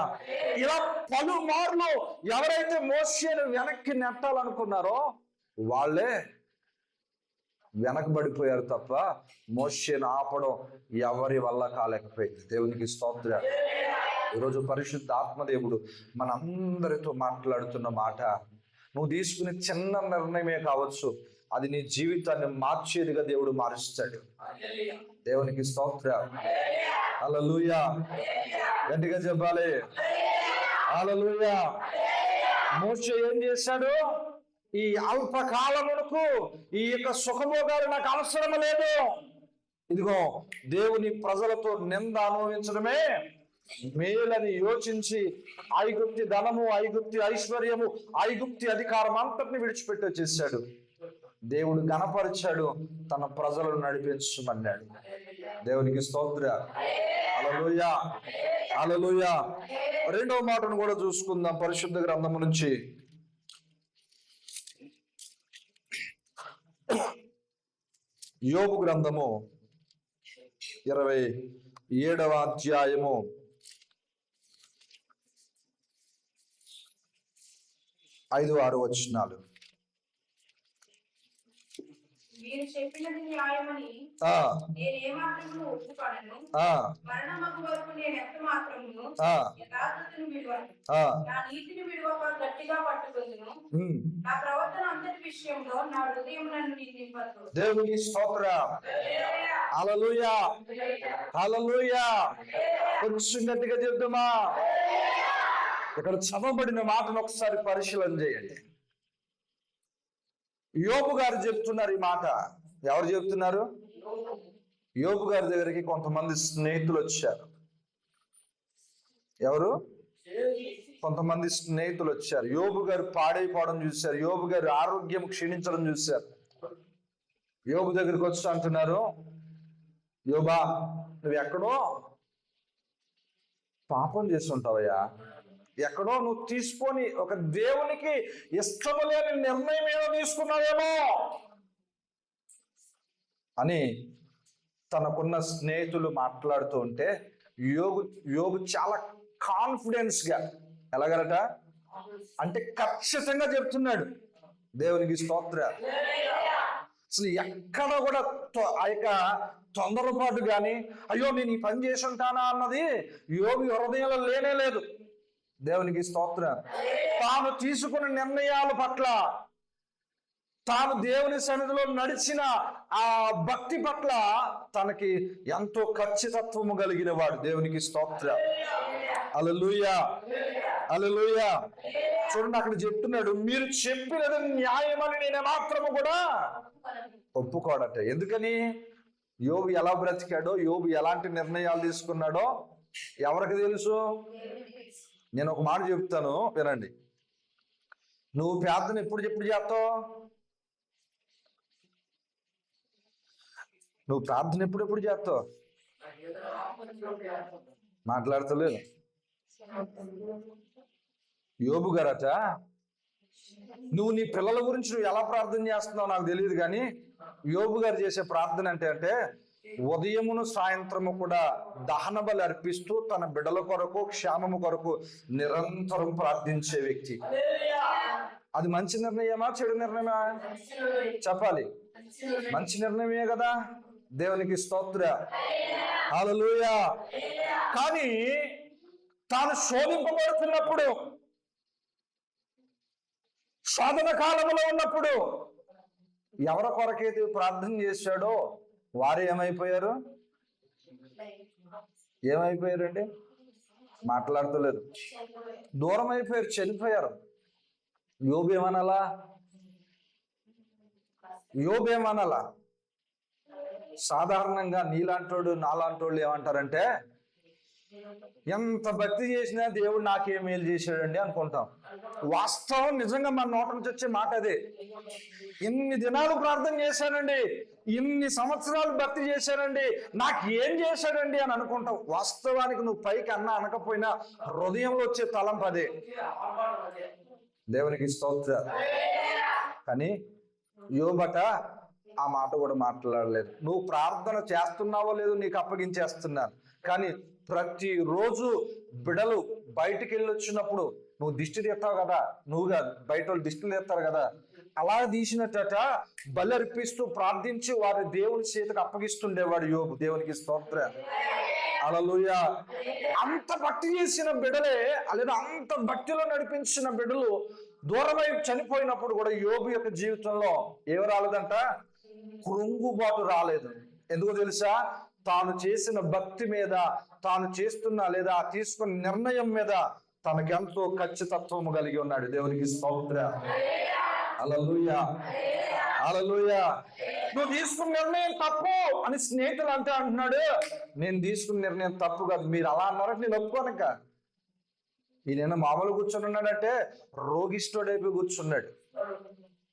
A: ఇలా పలుమార్లు ఎవరైతే మోషేను వెనక్కి నెట్టాలనుకున్నారో వాళ్ళే వెనకబడిపోయారు తప్ప మోషేను ఆపడం ఎవరి వల్ల కాలేకపోయింది. దేవునికి స్తోత్రాలు. ఈరోజు పరిశుద్ధ ఆత్మదేవుడు మనందరితో మాట్లాడుతున్న మాట, నువ్వు తీసుకునే చిన్న నిర్ణయమే కావచ్చు, అది నీ జీవితాన్ని మార్చేదిగా దేవుడు మారుస్తాడు. దేవునికి స్తోత్రం. హల్లెలూయా. గట్టిగా చెప్పాలి. హల్లెలూయా. మోషే ఏం చేశాడు? ఈ అల్పకాలమునకు ఈ యొక్క సుఖభోగాలు నాకు అవసరం లేదు, ఇదిగో దేవుని ప్రజలతో నింద అనుభవించడమే మేలని యోచించి ఐగుప్తి ధనము, ఐగుప్తి ఐశ్వర్యము, ఐగుప్తి అధికారం అంతటిని విడిచిపెట్టి వచ్చేసాడు. దేవుడు గణపరిచాడు, తన ప్రజలను నడిపించమన్నాడు. దేవునికి స్తోత్రం. హల్లెలూయా, హల్లెలూయా. 2వ మాటను కూడా చూసుకుందాం పరిశుద్ధ గ్రంథము నుంచి. యోబు గ్రంథము 27వ అధ్యాయము 5-6 వచనాలు.
B: మీరు చెప్పినది న్యాయమని నేనేమాత్రమును ఒప్పుకొనను. మరణమగు వరకు నేను ఎంత మాత్రమును యథార్థతను విడువను. నా నీతిని విడువక గట్టిగా పట్టుకొందును. నా ప్రవర్తన అంతటి విషయంలో నా హృదయం నన్ను నిందింపదు.
A: దేవునికి స్తోత్రం. హల్లెలూయా, హల్లెలూయా. కొంచెం గట్టిగా చెప్తామా? ఇక్కడ చదవబడిన మాటను ఒకసారి పరిశీలన చేయండి. యోబు గారు చెప్తున్నారు ఈ మాట. ఎవరు చెప్తున్నారు? యోబు గారి దగ్గరికి కొంతమంది స్నేహితులు వచ్చారు. ఎవరు? కొంతమంది స్నేహితులు వచ్చారు. యోబు గారు పాడైపోవడం చూశారు, యోబు గారి ఆరోగ్యం క్షీణించడం చూశారు. యోబు దగ్గరికి వచ్చి అంటున్నారు, యోబా, నువ్వు ఎక్కడో పాపం చేస్తుంటావయ్యా, ఎక్కడో నువ్వు తీసుకొని ఒక దేవునికి ఇష్టము లేని నిర్ణయం ఏదో తీసుకున్నావేమో అని తనకున్న స్నేహితులు మాట్లాడుతూ ఉంటే యోబు చాలా కాన్ఫిడెన్స్ గా, ఎలాగలట అంటే ఖచ్చితంగా చెప్తున్నాడు. దేవునికి స్తోత్రం. అసలు ఎక్కడ కూడా ఆ యొక్క తొందరపాటు కానీ, అయ్యో నేను ఈ పని చేసి ఉంటానా అన్నది యోబు హృదయంలో లేనే లేదు. దేవునికి స్తోత్రం. తాను తీసుకున్న నిర్ణయాల పట్ల, తాను దేవుని సన్నిధిలో నడిచిన ఆ భక్తి పట్ల తనకి ఎంతో ఖచ్చితత్వము కలిగిన వాడు. దేవునికి స్తోత్రం. హల్లెలూయా, హల్లెలూయా. చూడండి, అక్కడ చెప్తున్నాడు, మీరు చెప్పినది న్యాయమని నేను మాత్రము కూడా ఒప్పుకోడట. ఎందుకని? యోబు ఎలా బ్రతికాడో, యోబు ఎలాంటి నిర్ణయాలు తీసుకున్నాడో ఎవరికి తెలుసు? నేను ఒక మాట చెప్తాను, వినండి. నువ్వు ప్రార్థన ఎప్పుడు చేస్తావు? నువ్వు ప్రార్థన ఎప్పుడు చేస్తావు? మాట్లాడతలేదు. యోబు గారట, నువ్వు నీ పిల్లల గురించి నువ్వు ఎలా ప్రార్థన చేస్తున్నావు నాకు తెలియదు, కానీ యోబు గారు చేసే ప్రార్థన అంటే ఉదయమును సాయంత్రము కూడా దహన బలి అర్పిస్తూ తన బిడ్డల కొరకు, క్షేమము కొరకు నిరంతరం ప్రార్థించే వ్యక్తి. అది మంచి నిర్ణయమా చెడు నిర్ణయమా? చెప్పాలి. మంచి నిర్ణయమే కదా. దేవునికి స్తోత్రం. హల్లెలూయా. కానీ తాను శోధింపబడుతున్నప్పుడు, శోధన కాలంలో ఉన్నప్పుడు ఎవరి కొరకైతే ప్రార్థన చేశాడో వారు ఏమైపోయారు? ఏమైపోయారండి? మాట్లాడతలేదు. దూరం అయిపోయారు, చనిపోయారు. యోబు ఏమనాలా? యోబు ఏమనాలా? సాధారణంగా నీలాంటోడు నాలాంటోళ్ళు ఏమంటారంటే, ఎంత భక్తి చేసినా దేవుడు నాకేం మేలు చేశాడండి అనుకుంటాం. వాస్తవం నిజంగా మన నోట నుంచి వచ్చే మాట అదే. ఇన్ని దినాలు ప్రార్థన చేశానండి, ఇన్ని సంవత్సరాలు భక్తి చేశానండి, నాకు ఏం చేశాడండి అని అనుకుంటాం. వాస్తవానికి నువ్వు పైకి అనకపోయినా హృదయంలో వచ్చే తలంపు అదే. దేవునికి స్తోత్రం. కానీ యోబట ఆ మాట కూడా మాట్లాడలేదు. నువ్వు ప్రార్థన చేస్తున్నావో లేదో నీకు అప్పగించేస్తున్నాను, కానీ ప్రతిరోజు బిడలు బయటికి వెళ్ళి వచ్చినప్పుడు నువ్వు దిష్టి తీస్తావు కదా, నువ్వు కాదు బయట వాళ్ళు దిష్టిలు తీస్తారు కదా, అలా తీసినట్ట బలి అర్పిస్తూ ప్రార్థించి వారి దేవుని చేతికి అప్పగిస్తుండేవాడు యోబు. దేవునికి స్తోత్రం. హల్లెలూయా. అంత భక్తి చేసిన బిడలే, లేదా అంత భక్తిలో నడిపించిన బిడలు దూరమై చనిపోయినప్పుడు కూడా యోబు యొక్క జీవితంలో ఏమి రాలేదంట? కృంగుబాటు రాలేదు. ఎందుకో తెలుసా? తాను చేసిన భక్తి మీద, తాను చేస్తున్న లేదా తీసుకున్న నిర్ణయం మీద తనకెంతో ఖచ్చితత్వము కలిగి ఉన్నాడు. దేవునికి స్తోత్రం. హల్లెలూయా, హల్లెలూయా. నువ్వు తీసుకున్న నిర్ణయం తప్పు అని స్నేహితులు అంటున్నాడు. నేను తీసుకున్న నిర్ణయం తప్పు కాదు, మీరు అలా అన్నారంటే నేను ఒప్పుకోనక. ఈయన మామూలు కూర్చొని ఉన్నాడంటే రోగిష్ఠుడైపోయి కూర్చున్నాడు.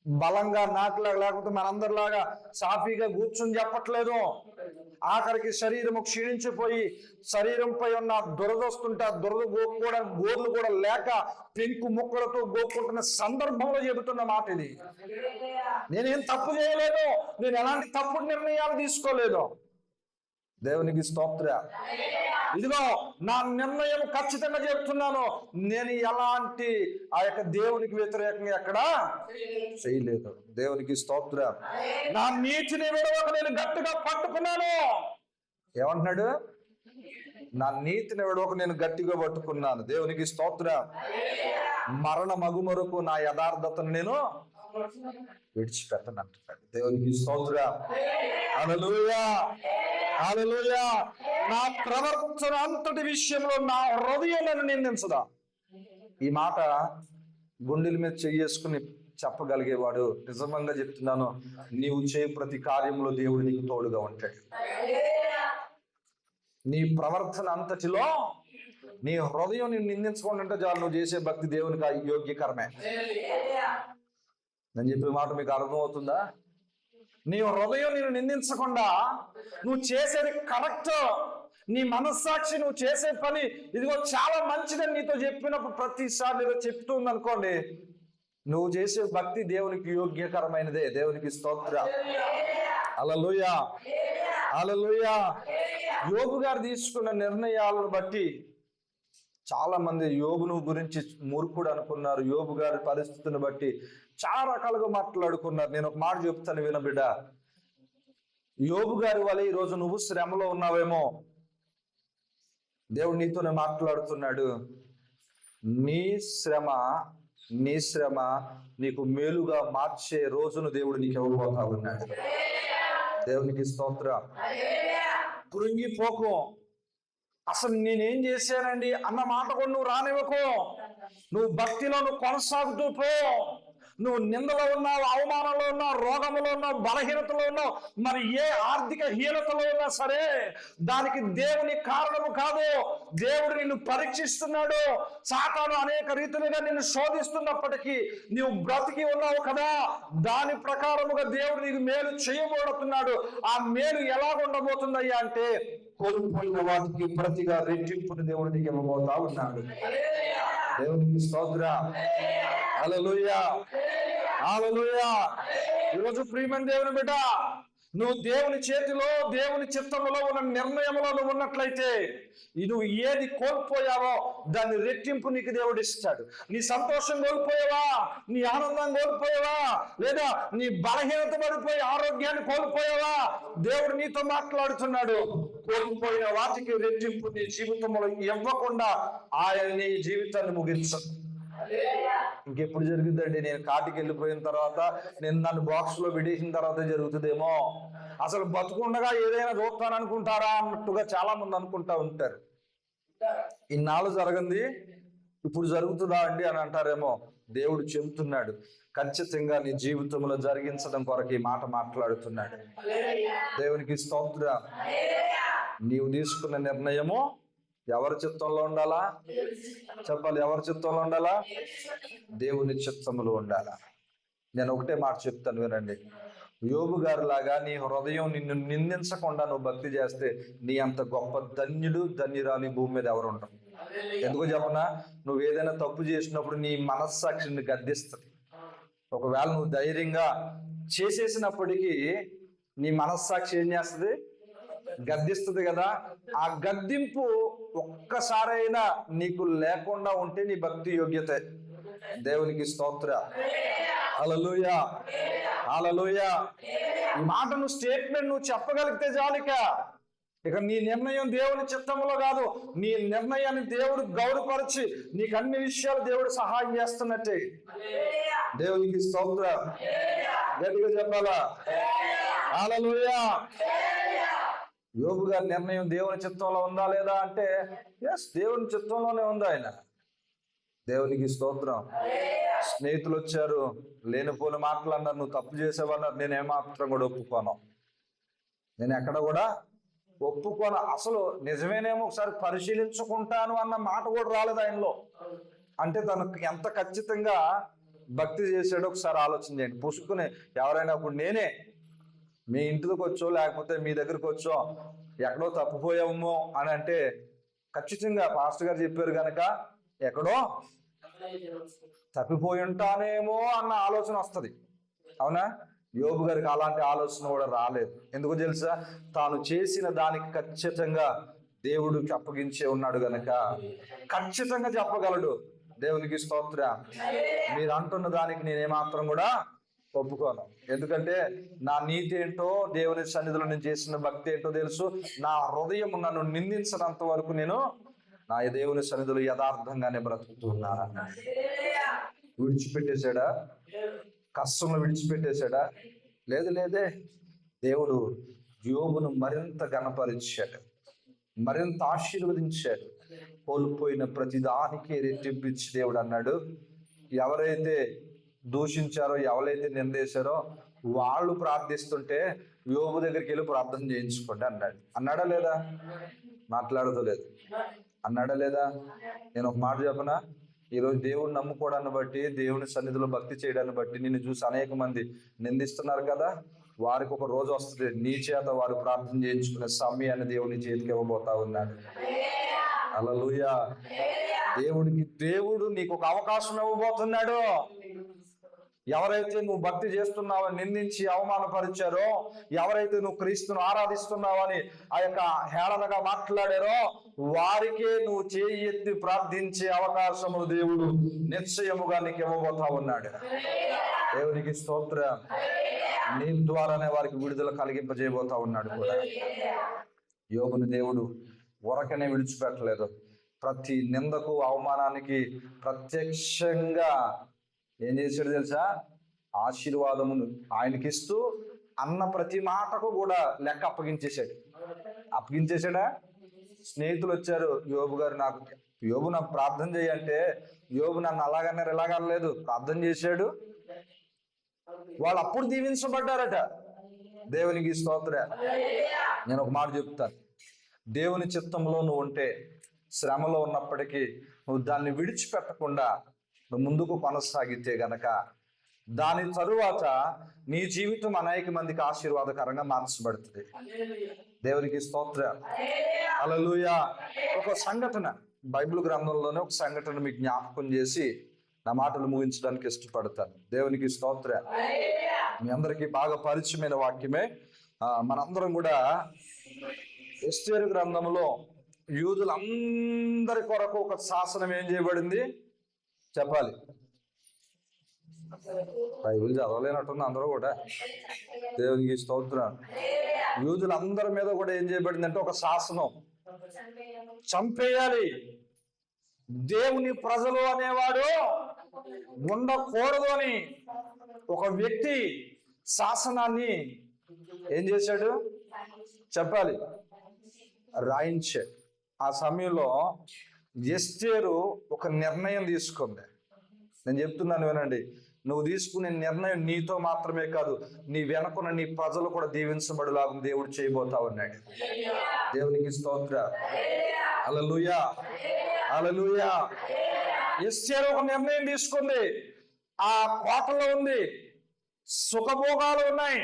A: బలంగా నాకులాగా, లేకపోతే మనందరిలాగా సాఫీగా కూర్చొని చెప్పట్లేదు. ఆఖరికి శరీరము క్షీణించిపోయి శరీరంపై ఉన్న దురద వస్తుంటే ఆ దురద గోపుకోవడానికి గోర్లు కూడా లేక పెంకు ముక్కలతో గోపుకుంటున్న సందర్భంలో చెబుతున్న మాట ఇది. నేనేం తప్పు చేయలేదు, నేను ఎలాంటి తప్పుడు నిర్ణయాలు తీసుకోలేదు. దేవునికి స్తోత్రం. ఇదిగో నా నిర్ణయం ఖచ్చితంగా చెప్తున్నాను, నేను ఎలాంటి ఆ యొక్క దేవునికి వ్యతిరేకంగా ఎక్కడ చేయలేదు. దేవునికి స్తోత్రం. నా నీతిని విడవక నేను గట్టిగా పట్టుకున్నాను. ఏమంటున్నాడు? నా నీతిని విడవక నేను గట్టిగా పట్టుకున్నాను. దేవునికి స్తోత్రం. మరణ మగుమరకు నా యథార్థతను నేను విడిచిపెట్టను అంటున్నాడు. దేవునికి స్తోత్రం. హల్లెలూయా, హల్లెలూయా. నా ప్రవర్తన అంతటి విషయంలో నా హృదయం నన్ను నిందించదా. ఈ మాట గుండెల మీద చేసుకుని చెప్పగలిగేవాడు, నిజంగా చెప్తున్నాను, నీవు చేయ ప్రతి కార్యంలో దేవుడు నీకు తోడుగా ఉంటాడు. నీ ప్రవర్తన అంతటిలో నీ హృదయం నిన్ను నిందించుకోండి అంటే చాలు, నువ్వు చేసే భక్తి దేవునికి యోగ్యకరమే. నేను చెప్పే మాట మీకు అర్థమవుతుందా? నీ హృదయం నిన్ను నిందించకుండా నువ్వు చేసేది కరెక్ట్, నీ మనస్సాక్షి నువ్వు చేసే పని ఇదిగో చాలా మంచిదని నీతో చెప్పినప్పుడు ప్రతిసారి నీతో చెప్తుంది అనుకోండి, నువ్వు చేసే భక్తి దేవునికి యోగ్యకరమైనదే. దేవునికి స్తోత్రం. హల్లెలూయా, హల్లెలూయా. యోబు గారు తీసుకున్న నిర్ణయాలను బట్టి చాలా మంది యోబును గురించి మూర్ఖుడు అనుకున్నారు. యోబు గారి పరిస్థితిని బట్టి చాలా రకాలుగా మాట్లాడుకున్నారు. నేను ఒక మాట చెప్తాను విన బిడ్డ. యోబు గారి వల్ల ఈరోజు నువ్వు శ్రమలో ఉన్నావేమో, దేవుడు నీతోనే మాట్లాడుతున్నాడు. నీ శ్రమ నీకు మేలుగా మార్చే రోజును దేవుడు నీకు ఇవ్వబోతా ఉన్నాడు. దేవునికి స్తోత్రం. కృంగిపోకు. అసలు నేనేం చేశానండి అన్న మాట కూడా నువ్వు రానివ్వకు. నువ్వు భక్తిలో నువ్వు కొనసాగుతూ పో. నువ్వు నిందలో ఉన్నావు, అవమానంలో ఉన్నావు, రోగంలో ఉన్నావు, బలహీనతలో ఉన్నావు, మరి ఏ ఆర్థిక హీనతలో ఉన్నా సరే దానికి దేవుని కారణము కాదు. దేవుడు నిన్ను పరీక్షిస్తున్నాడు. సాతాను అనేక రీతిలుగా నిన్ను శోధిస్తున్నప్పటికీ నీవు బ్రతికి ఉన్నావు కదా, దాని ప్రకారముగా దేవుడు నీకు మేలు చేయబోతున్నాడు. ఆ మేలు ఎలా ఉండబోతుందయ్యా అంటే, కోల్పోయిన వాటికి ప్రతిగా రెట్టింపుని దేవుడు నీకు ఇవ్వబోతా ఉన్నాడు. దేవునికి స్తోత్రం. హల్లెలూయా, హల్లెలూయా. ఈరోజు ప్రియమైన దేవుని బిడ్డ, నువ్వు దేవుని చేతిలో దేవుని చిత్తములో ఉన్న నిర్ణయంలో నువ్వు ఉన్నట్లయితే నువ్వు ఏది కోల్పోయావో దాన్ని రెట్టింపు నీకు దేవుడు ఇస్తాడు. నీ సంతోషం కోల్పోయావా, నీ ఆనందం కోల్పోయావా, లేదా నీ బలహీనత పడిపోయి ఆరోగ్యాన్ని కోల్పోయావా, దేవుడు నీతో మాట్లాడుతున్నాడు. కోల్పోయిన వాటికి రెట్టింపు నీ జీవితంలో ఇవ్వకుండా ఆయన నీ జీవితాన్ని ముగించు. ఇంకెప్పుడు జరుగుతుందండి? నేను కాటికి వెళ్ళిపోయిన తర్వాత, నేను నన్ను బాక్స్ లో పెట్టేసిన తర్వాత జరుగుతుందేమో. అసలు బతుకుండగా ఏదైనా చూస్తాను అనుకుంటారా అన్నట్టుగా చాలా మంది అనుకుంటా ఉంటారు. ఇన్నాళ్ళు జరగంది ఇప్పుడు జరుగుతుందా అండి అని అంటారేమో. దేవుడు చెబుతున్నాడు, ఖచ్చితంగా నీ జీవితంలో జరిగించడం కొరకు ఈ మాట మాట్లాడుతున్నాడు. దేవునికి స్తోత్రం. నీవు తీసుకున్న నిర్ణయము ఎవరి చిత్తంలో ఉండాలా? చెప్పాలి, ఎవరి చిత్తంలో ఉండాలా? దేవుని చిత్తములో ఉండాలా. నేను ఒకటే మాట చెప్తాను వినండి. యోబు గారి లాగా నీ హృదయం నిన్ను నిందించకుండా నువ్వు భక్తి చేస్తే నీ అంత గొప్ప ధన్యుడు ధన్యురాలు ఈ భూమి మీద ఎవరు ఉంటారు? ఎందుకు చెప్పనా? నువ్వు ఏదైనా తప్పు చేసినప్పుడు నీ మనస్సాక్షిని గద్దిస్తుంది. ఒకవేళ నువ్వు ధైర్యంగా చేసేసినప్పటికీ నీ మనస్సాక్షి ఏం చేస్తుంది? గద్దిస్తుంది కదా. ఆ గద్దింపు ఒక్కసారైనా నీకు లేకుండా ఉంటే నీ భక్తి యోగ్యత. దేవునికి స్తోత్రం. హల్లెలూయా, హల్లెలూయా. ఈ మాటను స్టేట్మెంట్ నువ్వు చెప్పగలిగితే చాలిక. ఇక నీ నిర్ణయం దేవుని చిత్తంలో కాదు, నీ నిర్ణయాన్ని దేవుడు గౌరవపరిచి నీకు అన్ని విషయాలు దేవుడు సహాయం చేస్తున్నట్టే. దేవునికి స్తోత్రం. గట్టిగా చెప్పాలా? హల్లెలూయా. యోబు గారి నిర్ణయం దేవుని చిత్తంలో ఉందా లేదా అంటే, ఎస్, దేవుని చిత్తంలోనే ఉంది ఆయన. దేవునికి స్తోత్రం. స్నేహితులు వచ్చారు, లేనిపోని మాటలు అన్నారు, నువ్వు తప్పు చేసేవన్నారు. నేను ఏమాత్రం కూడా ఒప్పుకోను. నేను ఎక్కడ కూడా ఒప్పుకోను. అసలు నిజమేనేమో ఒకసారి పరిశీలించుకుంటాను అన్న మాట కూడా రాలేదు ఆయనలో. అంటే తనకు ఎంత ఖచ్చితంగా భక్తి చేశాడో ఒకసారి ఆలోచన చేయండి. పుసుకుని ఎవరైనా ఇప్పుడు నేనే మీ ఇంటికి వచ్చో లేకపోతే మీ దగ్గరకు వచ్చో ఎక్కడో తప్పిపోయామో అని అంటే ఖచ్చితంగా పాస్టర్ గారు చెప్పారు కనుక ఎక్కడో తప్పిపోయి ఉంటానేమో అన్న ఆలోచన వస్తుంది. అవునా? యోబు గారికి అలాంటి ఆలోచన కూడా రాలేదు. ఎందుకు తెలుసా? తాను చేసిన దానికి ఖచ్చితంగా దేవుడికి అప్పగించే ఉన్నాడు గనక ఖచ్చితంగా చెప్పగలడు. దేవునికి స్తోత్రం. మీరు అంటున్న దానికి నేనేమాత్రం కూడా ఒప్పుకోను. ఎందుకంటే నా నీతి ఏంటో, దేవుని సన్నిధిలో నేను చేసిన భక్తి ఏంటో తెలుసు. నా హృదయం నన్ను నిందించినంత వరకు నేను నా దేవుని సన్నిధిలో యథార్థంగానే బ్రతుకుతున్నాను. విడిచిపెట్టేశాడా? కష్టంలో విడిచిపెట్టేశాడా? లేదే. దేవుడు యోబును మరింత ఘనపరిచాడు, మరింత ఆశీర్వదించాడు. కోల్పోయిన ప్రతిదానికి రెట్టింపించి దేవుడు అన్నాడు, ఎవరైతే దూషించారో, ఎవరైతే నిందేశారో వాళ్ళు ప్రార్థిస్తుంటే యోబు దగ్గరికి వెళ్ళి ప్రార్థన చేయించుకోండి అన్నాడు. అన్నాడా లేదా? మాట్లాడతలేదు. అన్నాడా లేదా? నేను ఒక మాట చెప్పనా? ఈరోజు దేవుడిని నమ్ముకోవడాన్ని బట్టి, దేవుని సన్నిధిలో భక్తి చేయడాన్ని బట్టి నిన్ను చూసి అనేక మంది నిందిస్తున్నారు కదా. వారికి ఒక రోజు వస్తుంది, నీ చేత వారు ప్రార్థన చేయించుకునే సమయాన్ని దేవుని చేతికి ఇవ్వబోతా ఉన్నాడు. హల్లెలూయా. దేవుడు నీకు ఒక అవకాశం ఇవ్వబోతున్నాడు. ఎవరైతే నువ్వు భక్తి చేస్తున్నావో నిందించి అవమానపరిచారో, ఎవరైతే నువ్వు క్రీస్తును ఆరాధిస్తున్నావని ఆ యొక్క హేళనగా మాట్లాడారో వారికే నువ్వు చేయి ఎత్తి ప్రార్థించే అవకాశము దేవుడు నిశ్చయముగా నీకు ఇవ్వబోతా ఉన్నాడు. దేవునికి స్తోత్రం. నీ ద్వారానే వారికి విడుదల కలిగింపజేయబోతా ఉన్నాడు కూడా. యోబుని దేవుడు ఊరకనే విడిచిపెట్టలేదు. ప్రతి నిందకు, అవమానానికి ప్రత్యక్షంగా ఏం చేశాడు తెలుసా? ఆశీర్వాదమును ఆయనకిస్తూ అన్న ప్రతి మాటకు కూడా లెక్క అప్పగించేశాడా? స్నేహితులు వచ్చారు, యోబు నాకు ప్రార్థన చేయంటే యోబు నన్ను అలాగన్నారు ఇలాగనలేదు, ప్రార్థన చేశాడు. వాళ్ళు అప్పుడు దీవించబడ్డారట. దేవునికి స్తోత్రం. నేను ఒక మాట చెప్తాను, దేవుని చిత్తంలో నువ్వు ఉంటే, శ్రమలో ఉన్నప్పటికీ నువ్వు దాన్ని విడిచిపెట్టకుండా నువ్వు ముందుకు కొనసాగితే గనక దాని తరువాత నీ జీవితం అనేక మందికి ఆశీర్వాదకరంగా మార్చబడుతుంది. దేవునికి స్తోత్రం. హల్లెలూయా. ఒక సంఘటన బైబిల్ గ్రంథంలోనే ఒక సంఘటన మీకు జ్ఞాపకం చేసి నా మాటలు ముగించడానికి ఇష్టపడతాను. దేవునికి స్తోత్రం. మీ అందరికీ బాగా పరిచయమైన వాక్యమే. మనందరం కూడా ఎస్తేరు గ్రంథంలో యూదులందరి కొరకు ఒక శాసనం ఏం చేయబడింది చెప్పాలి. బైబిల్ చదవలేనట్టుంది అందరూ కూడా. దేవునికి స్తోత్రం. యూదులందరి మీద కూడా ఏం చేయబడింది అంటే ఒక శాసనం, చంపేయాలి. దేవుని ప్రజలు అనేవాడు ఉండకూడదు అని ఒక వ్యక్తి శాసనాన్ని ఏం చేశాడు చెప్పాలి, రాయించాడు. ఆ సమయంలో ఎస్తేరు ఒక నిర్ణయం తీసుకుంది. నేను చెప్తున్నాను వినండి, నువ్వు తీసుకునే నిర్ణయం నీతో మాత్రమే కాదు, నీ వెనకున్న నీ ప్రజలు కూడా దీవించబడులాగా దేవుడు చేయబోతా ఉన్నాడు. దేవునికి స్తోత్రం. హల్లెలూయా, హల్లెలూయా. ఎస్తేరు ఒక నిర్ణయం తీసుకుంది. ఆ కోటలో ఉంది, సుఖభోగాలు ఉన్నాయి,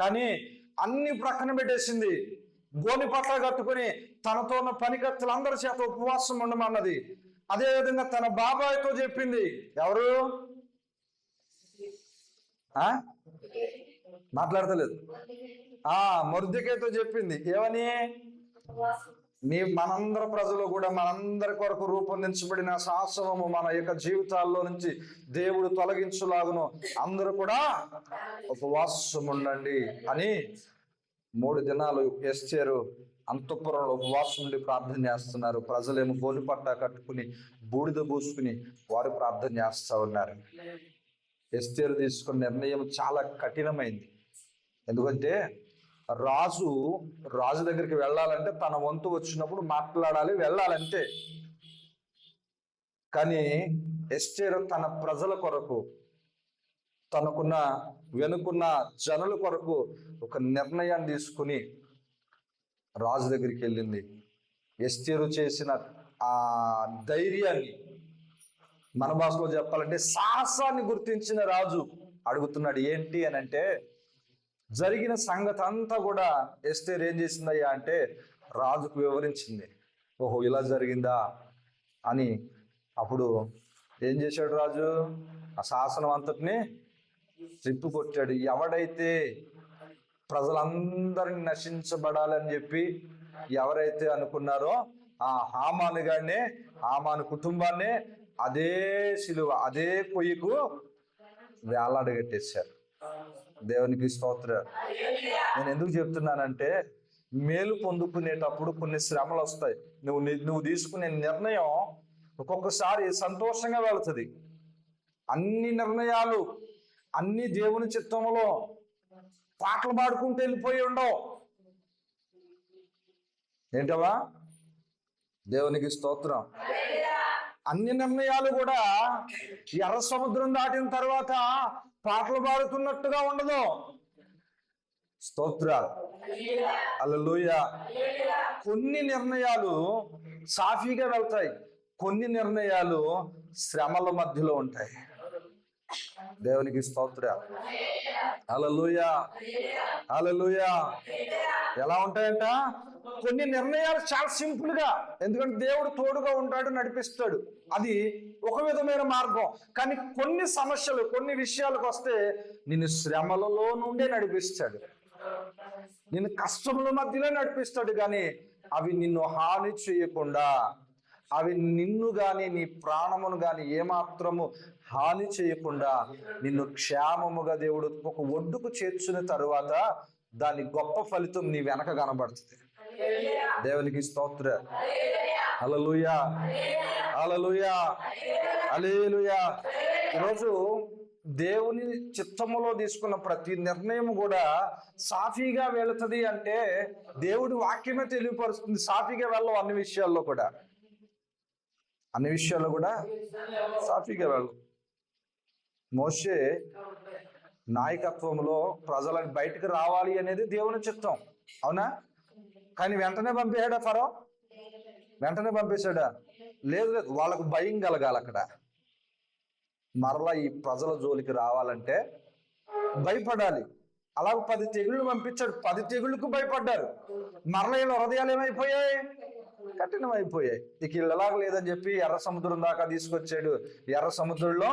A: కానీ అన్ని ప్రక్కన పెట్టేసింది. గోని పట్ల కట్టుకుని తనతో ఉన్న పనికత్తులందరి చేత ఉపవాసం ఉండమన్నది. అదే విధంగా తన బాబాయ్తో చెప్పింది. ఎవరు మాట్లాడతలేదు? మొర్దెకైతో చెప్పింది. ఏమని? మనందరి ప్రజలు కూడా మనందరి కొరకు రూపొందించబడిన శాసనము మన యొక్క జీవితాల్లో నుంచి దేవుడు తొలగించులాగును అందరూ కూడా ఉపవాసం ఉండండి అని 3 దినాలు ఎస్తేరు అంతఃపురంలో ఉపవాసం ఉండి ప్రార్థన చేస్తున్నారు. ప్రజలేమో గోని పట్ట కట్టుకుని బూడిద పూసుకుని వారు ప్రార్థన చేస్తూ ఉన్నారు. ఎస్తేరు తీసుకున్న నిర్ణయం చాలా కఠినమైంది. ఎందుకంటే రాజు దగ్గరికి వెళ్ళాలంటే తన వంతు వచ్చినప్పుడు మాట్లాడాలి, వెళ్ళాలంటే. కానీ ఎస్తేరు తన ప్రజల కొరకు, తనకున్న వెనుకున్న జనుల కొరకు ఒక నిర్ణయాన్ని తీసుకుని రాజు దగ్గరికి వెళ్ళింది. ఎస్తేరు చేసిన ఆ ధైర్యాన్ని, మన భాషలో చెప్పాలంటే సాహసాన్ని గుర్తించిన రాజు అడుగుతున్నాడు. ఏంటి అని అంటే, జరిగిన సంగతి అంతా కూడా ఎస్తేరు ఏం చేసిందయ్యా అంటే రాజుకు వివరించింది. ఓహో ఇలా జరిగిందా అని. అప్పుడు ఏం చేశాడు రాజు? ఆ శాసనం అంతటిని ట్రిప్ కొట్టాడు. ఎవడైతే ప్రజలందరినీ నశించబడాలని చెప్పి ఎవరైతే అనుకున్నారో ఆ హామాను గానే, హామాను కుటుంబాన్ని అదే సిలువ, అదే పొయ్యికు వేలాడగట్టేశారు. దేవునికి స్తోత్రం. నేను ఎందుకు చెప్తున్నానంటే, మేలు పొందుకునేటప్పుడు కొన్ని శ్రమలు వస్తాయి. నువ్వు తీసుకునే నిర్ణయం ఒక్కొక్కసారి సంతోషంగా వెళుతుంది. అన్ని నిర్ణయాలు అన్ని దేవుని చిత్తంలో పాటలు పాడుకుంటూ వెళ్ళిపోయి ఉండవు. ఏంటవా? దేవునికి స్తోత్రం. అన్ని నిర్ణయాలు కూడా ఎర్ర సముద్రం దాటిన తర్వాత పాటలు పాడుతున్నట్టుగా ఉండదు. స్తోత్రాలు. హల్లెలూయా. కొన్ని నిర్ణయాలు సాఫీగా వెళ్తాయి, కొన్ని నిర్ణయాలు శ్రమల మధ్యలో ఉంటాయి. దేవునికి స్తోత్రం. హల్లెలూయా, హల్లెలూయా. ఎలా ఉంటాయంట? కొన్ని నిర్ణయాలు చాలా సింపుల్ గా, ఎందుకంటే దేవుడు తోడుగా ఉంటాడు, నడిపిస్తాడు, అది ఒక విధమైన మార్గం. కానీ కొన్ని సమస్యలు, కొన్ని విషయాలకు వస్తే నిన్ను శ్రమలలో నుండే నడిపిస్తాడు, నిన్ను కష్టముల మధ్యలో నడిపిస్తాడు. కానీ అవి నిన్ను హాని చేయకుండా, అవి నిన్ను గాని నీ ప్రాణమును గాని ఏమాత్రము హాని చేయకుండా నిన్ను క్షేమముగా దేవుడు ఒక ఒడ్డుకు చేర్చిన తరువాత దాని గొప్ప ఫలితం నీ వెనక కనబడుతుంది. దేవునికి స్తోత్రం. హల్లెలూయా, హల్లెలూయా, హల్లెలూయా. ఈరోజు దేవుని చిత్తములో తీసుకున్న ప్రతి నిర్ణయం కూడా సాఫీగా వెళుతుంది అంటే దేవుడి వాక్యమే తెలియపరుస్తుంది. సాఫీగా వెళ్ళవు అన్ని విషయాల్లో కూడా, అన్ని విషయాల్లో కూడా సాఫీగా వెళ్ళవు. మోషే నాయకత్వంలో ప్రజలకు బయటకు రావాలి అనేది దేవుని చిత్తం, అవునా? కానీ వెంటనే పంపేశాడా ఫరో? వెంటనే పంపేశాడా? లేదు లేదు. వాళ్ళకు భయం కలగాలి. అక్కడ మరలా ఈ ప్రజల జోలికి రావాలంటే భయపడాలి. అలాగ 10 తెగుళ్ళు పంపించాడు. 10 తెగుళ్ళకు భయపడ్డారు. మరలా వీళ్ళ హృదయాలు ఏమైపోయాయి? కఠినమైపోయాయి. ఇక వీళ్ళు ఎలాగ లేదని చెప్పి ఎర్ర సముద్రం దాకా తీసుకొచ్చాడు. ఎర్ర సముద్రంలో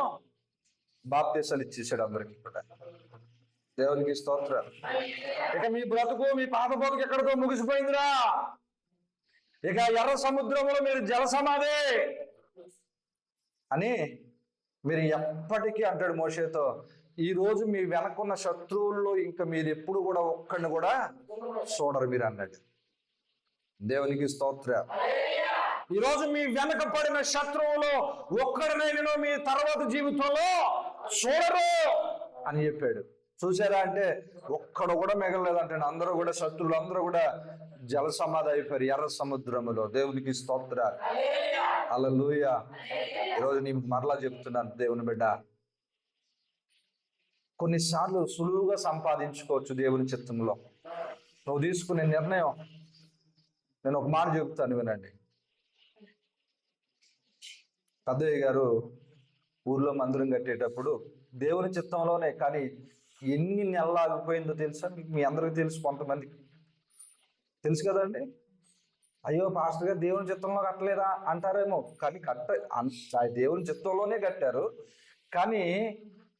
A: బాప్తీసాలు ఇచ్చేసాడు అందరికి కూడా. దేవునికి స్తోత్రం. ఇక మీ బ్రతుకు, మీ పాత బ్రతుకు ఎక్కడితో ముగిసిపోయిందిరా. ఇక ఎర్ర సముద్రంలో మీరు జలసమాధి అని మీరు ఎప్పటికీ అంటాడు మోషేతో. ఈ రోజు మీ వెనకున్న శత్రువుల్లో ఇంకా మీరు ఎప్పుడు కూడా ఒక్కడిని కూడా చూడరు మీరు అన్నాడు. దేవునికి స్తోత్రం. ఈరోజు మీ వెనక పడిన శత్రువులో ఒక్కడినైనా మీ తర్వాత జీవితంలో చూడరు అని చెప్పాడు. చూసారా అంటే ఒక్కడు కూడా మిగలలేదంటే అందరూ కూడా శత్రువులు అందరూ కూడా జల సమాధి అయిపోయారు ఎర్ర సముద్రములో. దేవునికి స్తోత్రాలు. హల్లెలూయా. ఈరోజు నేను మరలా చెప్తున్నాను దేవుని బిడ్డ, కొన్నిసార్లు సులువుగా సంపాదించుకోవచ్చు దేవుని చిత్తంలో నువ్వు తీసుకునే నిర్ణయం. నేను ఒక మాట చెప్తాను, వినండి. పెద్దయ్య గారు ఊర్లో మందిరం కట్టేటప్పుడు దేవుని చిత్తంలోనే, కానీ ఎన్ని నెలలు ఆగిపోయిందో తెలుసా? మీ అందరికీ తెలుసు, కొంతమందికి తెలుసు కదండి. అయ్యో పాస్టర్ గారు దేవుని చిత్తంలో కట్టలేదా అంటారేమో, కానీ దేవుని చిత్తంలోనే కట్టారు. కానీ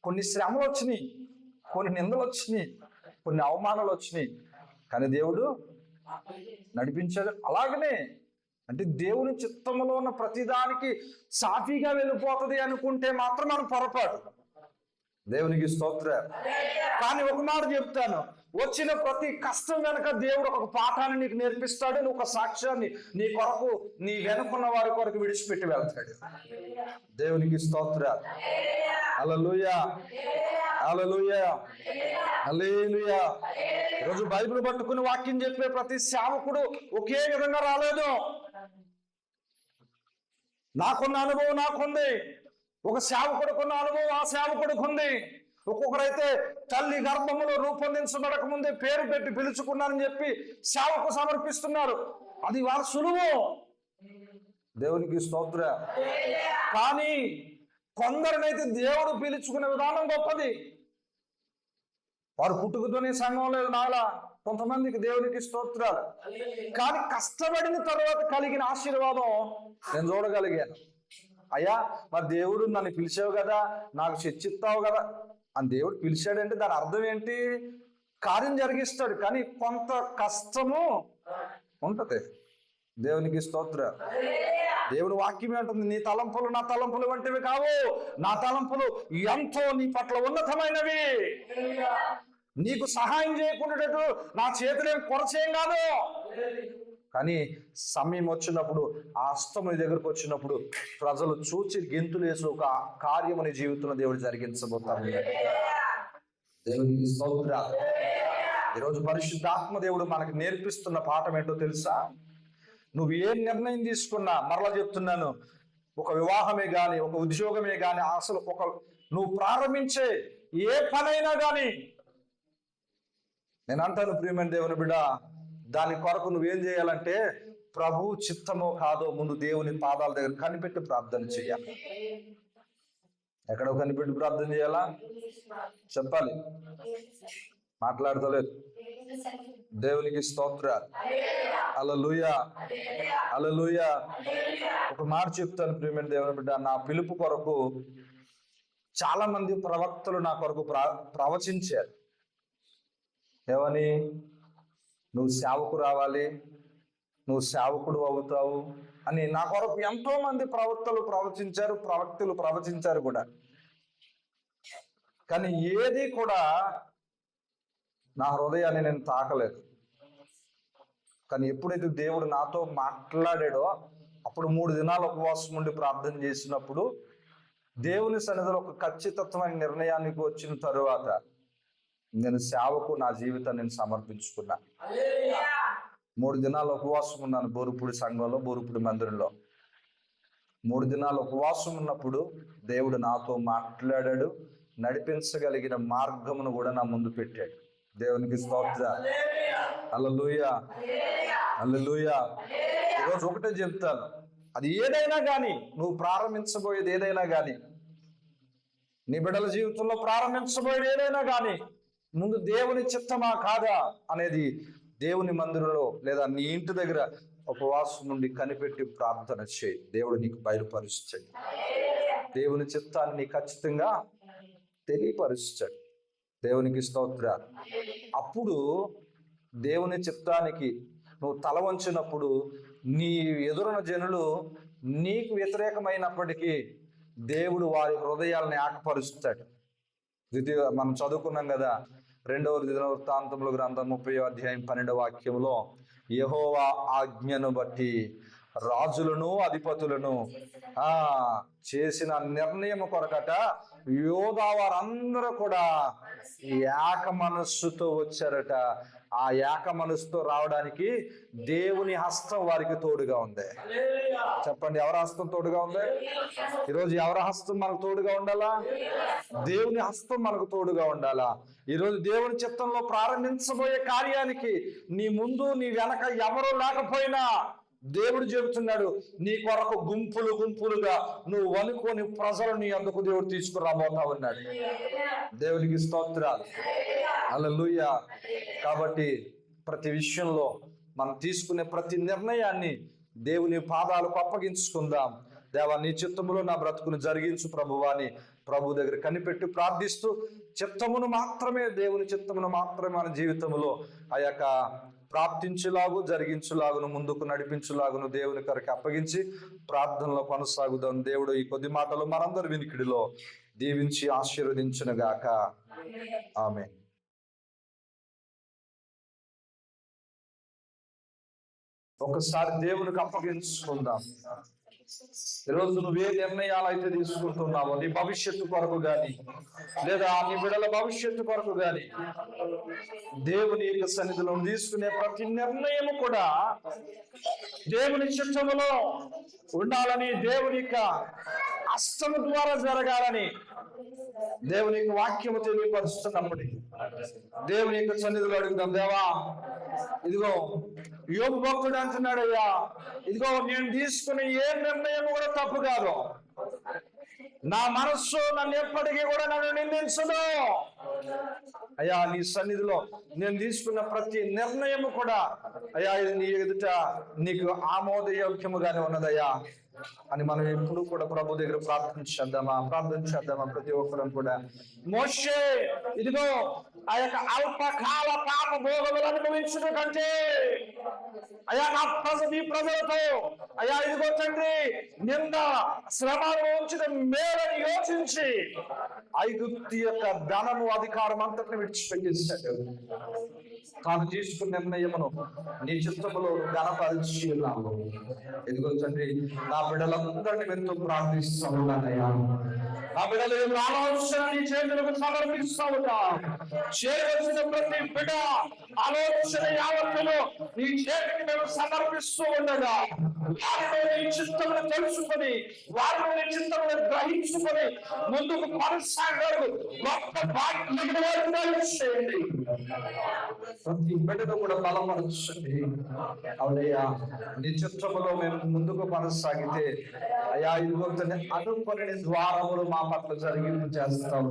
A: కొన్ని శ్రమలు వచ్చినాయి, కొన్ని నిందలు వచ్చినాయి, కొన్ని అవమానాలు వచ్చినాయి, కానీ దేవుడు నడిపించాడు. అలాగనే అంటే దేవుని చిత్తంలో ఉన్న ప్రతిదానికి సాఫీగా వెళ్ళిపోతుంది అనుకుంటే మాత్రం మనం పొరపాటు. దేవునికి స్తోత్రం. కానీ ఒక మాట చెప్తాను, వచ్చిన ప్రతి కష్టం వెనక దేవుడు ఒక పాఠాన్ని నీకు నేర్పిస్తాడు. నువ్వు ఒక సాక్ష్యాన్ని నీ కొరకు, నీ వెనుకున్న వారి కొరకు విడిచిపెట్టి వెళ్తాడు. దేవునికి స్తోత్రం. హల్లెలూయా, హల్లెలూయా, హల్లెలూయా. ఈరోజు బైబిల్ పట్టుకుని వాక్యం చెప్పే ప్రతి సేవకుడు ఒకే విధంగా రాలేదు. నాకున్న అనుభవం నాకుంది, ఒక సేవకుడుకున్న అనుభవం ఆ సేవకుడుకుంది. ఒక్కొక్కరైతే తల్లి గర్భములో రూపొందించబడక ముందే పేరు పెట్టి పిలుచుకున్నారని చెప్పి సేవకు సమర్పిస్తున్నారు. అది వాళ్ళ సులువు. దేవునికి స్తోత్రం. కానీ కొందరినైతే దేవుడు పిలుచుకునే విధానం గొప్పది. వారు పుట్టుకతోనే సంఘం లేదు నాలా, కొంతమందికి దేవునికి స్తోత్రాలు. కానీ కష్టపడిన తర్వాత కలిగిన ఆశీర్వాదం నేను చూడగలిగాను. అయ్యా మరి దేవుడు నన్ను పిలిచావు కదా, నాకు చర్చిస్తావు కదా, అని దేవుడు పిలిచాడంటే దాని అర్థం ఏంటి? కార్యం జరిగిస్తాడు, కానీ కొంత కష్టము ఉంటది. దేవునికి స్తోత్రం. దేవుని వాక్యమే అంటుంది, నీ తలంపులు నా తలంపులు వంటివి కావు, నా తలంపులు ఎంతో నీ పట్ల ఉన్నతమైనవి. నీకు సహాయం చేయకుండా నా చేతులు కొరచేయం కాదు, కానీ సమయం వచ్చినప్పుడు, ఆ హస్తం నీ దగ్గరకు వచ్చినప్పుడు ప్రజలు చూచి గెంతులు వేసి ఒక కార్యము నీ జీవితంలో దేవుడు జరిగించబోతాడు. దేవునికి స్తోత్రం. ఈరోజు పరిశుద్ధాత్మ దేవుడు మనకు నేర్పిస్తున్న పాఠం ఏంటో తెలుసా? నువ్వు ఏ నిర్ణయం తీసుకున్నా, మరలా చెప్తున్నాను, ఒక వివాహమే కానీ, ఒక ఉద్యోగమే కానీ, అసలు నువ్వు ప్రారంభించే ఏ పనైనా కానీ, నేను అంటాను ప్రియమైన దేవుని బిడ్డ, దాని కొరకు నువ్వేం చేయాలంటే ప్రభు చిత్తమో కాదో ముందు దేవుని పాదాల దగ్గర కనిపెట్టి ప్రార్థన చేయాలి. ఎక్కడో కనిపెట్టి ప్రార్థన చేయాలా? చెప్పాలి, మాట్లాడతలేదు. దేవునికి స్తోత్రాలు. హల్లెలూయా, హల్లెలూయా. ఒక మాట చెప్తాను ప్రియమైన దేవుని బిడ్డ, నా పిలుపు కొరకు చాలా మంది ప్రవక్తలు నా కొరకు ప్రవచించారు. ఏమని? నువ్వు సేవకు రావాలి, నువ్వు సేవకుడు అవుతావు అని నా కొరకు ఎంతో మంది ప్రవక్తలు ప్రవచించారు కూడా. కానీ ఏది కూడా నా హృదయాన్ని నేను తాకలేదు. కానీ ఎప్పుడైతే దేవుడు నాతో మాట్లాడాడో అప్పుడు 3 దినాలు ఉపవాసం ఉండి ప్రార్థన చేసినప్పుడు దేవుని సన్నిధిలో ఒక ఖచ్చితత్వమైన నిర్ణయానికి వచ్చిన తరువాత నేను సేవకు నా జీవితాన్ని నేను సమర్పించుకున్నా. 3 దినాలు ఉపవాసం ఉన్నాను బోరుపూడి సంఘంలో, బోరుపూడి మందిరంలో. 3 దినాలు ఉపవాసం ఉన్నప్పుడు దేవుడు నాతో మాట్లాడాడు, నడిపించగలిగిన మార్గమును కూడా నా ముందు పెట్టాడు. దేవునికి స్తోత్రం. హల్లెలూయా, హల్లెలూయా. ఈరోజు ఒకటే చెప్తాను, అది ఏదైనా కానీ, నువ్వు ప్రారంభించబోయేది ఏదైనా కానీ, నీ బిడ్డల జీవితంలో ప్రారంభించబోయేది ఏదైనా కానీ, ముందు దేవుని చిత్తమా కాదా అనేది దేవుని మందిరంలో లేదా నీ ఇంటి దగ్గర ఉపవాసం నుండి కనిపెట్టి ప్రార్థన చేయి. దేవుడు నీకు బయలుపరుస్తాడు. దేవుని చిత్తాన్ని ఖచ్చితంగా తెలియపరుస్తాడు. దేవునికి స్తోత్రాలు. అప్పుడు దేవుని చిత్తానికి నువ్వు తల వంచినప్పుడు నీ ఎదురున్న జనులు నీకు వ్యతిరేకమైనప్పటికీ దేవుడు వారి హృదయాలను ఏకపరుస్తాడు. మనం చదువుకున్నాం కదా, 2వ దినవృత్తాంతముల గ్రంథం 30వ అధ్యాయం 12వ వాక్యంలో, యెహోవా ఆజ్ఞను బట్టి రాజులను అధిపతులను చేసిన నిర్ణయం కొరకట యోధా వారందరూ కూడా ఏక మనస్సుతో వచ్చారట. ఆ ఏక మనస్సుతో రావడానికి దేవుని హస్తం వారికి తోడుగా ఉంది. చెప్పండి, ఎవరి హస్తం తోడుగా ఉంది? ఈరోజు ఎవరి హస్తం మనకు తోడుగా ఉండాలా? దేవుని హస్తం మనకు తోడుగా ఉండాలా? ఈరోజు దేవుని చిత్తంలో ప్రారంభించబోయే కార్యానికి నీ ముందు నీ వెనక ఎవరూ లేకపోయినా దేవుడు చెబుతున్నాడు, నీ కొరకు గుంపులు గుంపులుగా నువ్వు అనుకోని ప్రజలు నీ అందుకు దేవుడు తీసుకురాబోతా ఉన్నాడు. దేవునికి స్తోత్రాలు. హల్లెలూయా. కాబట్టి ప్రతి విషయంలో మనం తీసుకునే ప్రతి నిర్ణయాన్ని దేవుని పాదాలకు అప్పగించుకుందాం. దేవా, నీ చిత్తములో నా బ్రతుకును జరిగించు ప్రభువా అని ప్రభు దగ్గర కనిపెట్టి ప్రార్థిస్తూ చిత్తమును మాత్రమే, దేవుని చిత్తమును మాత్రమే మన జీవితంలో ఆ యొక్క ప్రాప్తించులాగు, జరిగించులాగును, ముందుకు నడిపించులాగును దేవుని కొరకు అప్పగించి ప్రార్థనలో కొనసాగుదాం. దేవుడు ఈ కొద్ది మాటలు మనందరి వినికిడిలో దీవించి ఆశీర్వదించునుగాక. ఆమేన్. ఒకసారి దేవునికి అప్పగించుకుందాం. ఈరోజు నువ్వే నిర్ణయాలు అయితే తీసుకుంటున్నావో, నీ భవిష్యత్తు కొరకు గాని లేదా నీ బిడ్డల భవిష్యత్తు కొరకు గాని, దేవుని యొక్క సన్నిధిలో తీసుకునే ప్రతి నిర్ణయం కూడా దేవుని చిత్తములో ఉండాలని, దేవుని యొక్క హస్తము ద్వారా జరగాలని దేవుని యొక్క వాక్యము తెలియపరుస్తున్నప్పటికీ దేవుని యొక్క సన్నిధిలో అడుగుదాం. దేవా, ఇదిగో యోబు భక్తుడు అంటున్నాడయ్యా, ఇదిగో నేను తీసుకునే ఏ నిర్ణయం కూడా తప్పు కాదు, నా మనస్సు నన్ను ఎప్పటికీ కూడా నన్ను నిందించదు అయ్యా. నీ సన్నిధిలో నేను తీసుకున్న ప్రతి నిర్ణయం కూడా అయ్యా, ఇది నీ ఎదుట నీకు ఆమోదయోగ్యముగానే ఉన్నదయ్యా. అని మనం ఎప్పుడు కూడా ప్రభు దగ్గర ప్రార్థన చేద్దామా ప్రతి ఒక్కరం కూడా. మోషే ఇదిగో ఆ యొక్క అల్పకాల పాప భోగములు అనుభవించుట కంటే అయా నీ ప్రజలతో అయా ఇదిగో తండ్రి నిన్న శ్రమను ఉంచిన మేలని యోచించి ఐగుప్తు యొక్క ధనము అధికారం అంతటిని విడిచిపెట్టేశాడు. తాను తీసుకున్న నిర్ణయమును నీ చిత్తములో ఘనపరిచి ఉన్నాము. ఇదిగో తండ్రి నా బిడ్డలందరినీ ఎంతో ప్రార్థిస్తూ ఉన్నానయ్యా. నా బిడ్డలు ఆలోచన నీ చేతులకు సమర్పిస్తూ ఉన్నా. చేయవలసిన ప్రతి బిడ్డ ఆలోచన యావత్తులో నీ చేతికి మేము సమర్పిస్తూ ఉండగా వారిలో నీ చిత్తమును తెలుసుకొని వారిలో నీ చిత్తమును గ్రహించుకొని ముందుకు కొనసాగారు గొప్ప భాగ్యం చేయండి. ప్రతి బిడ్డను కూడా బలపరచండి. అవునయ్యా, నీ చిత్తములో మేము ముందుకు కొనసాగితే అయ్యా ఇదిగో అనుకునే ద్వారములు మా పట్ల జరిగింపు చేస్తాము,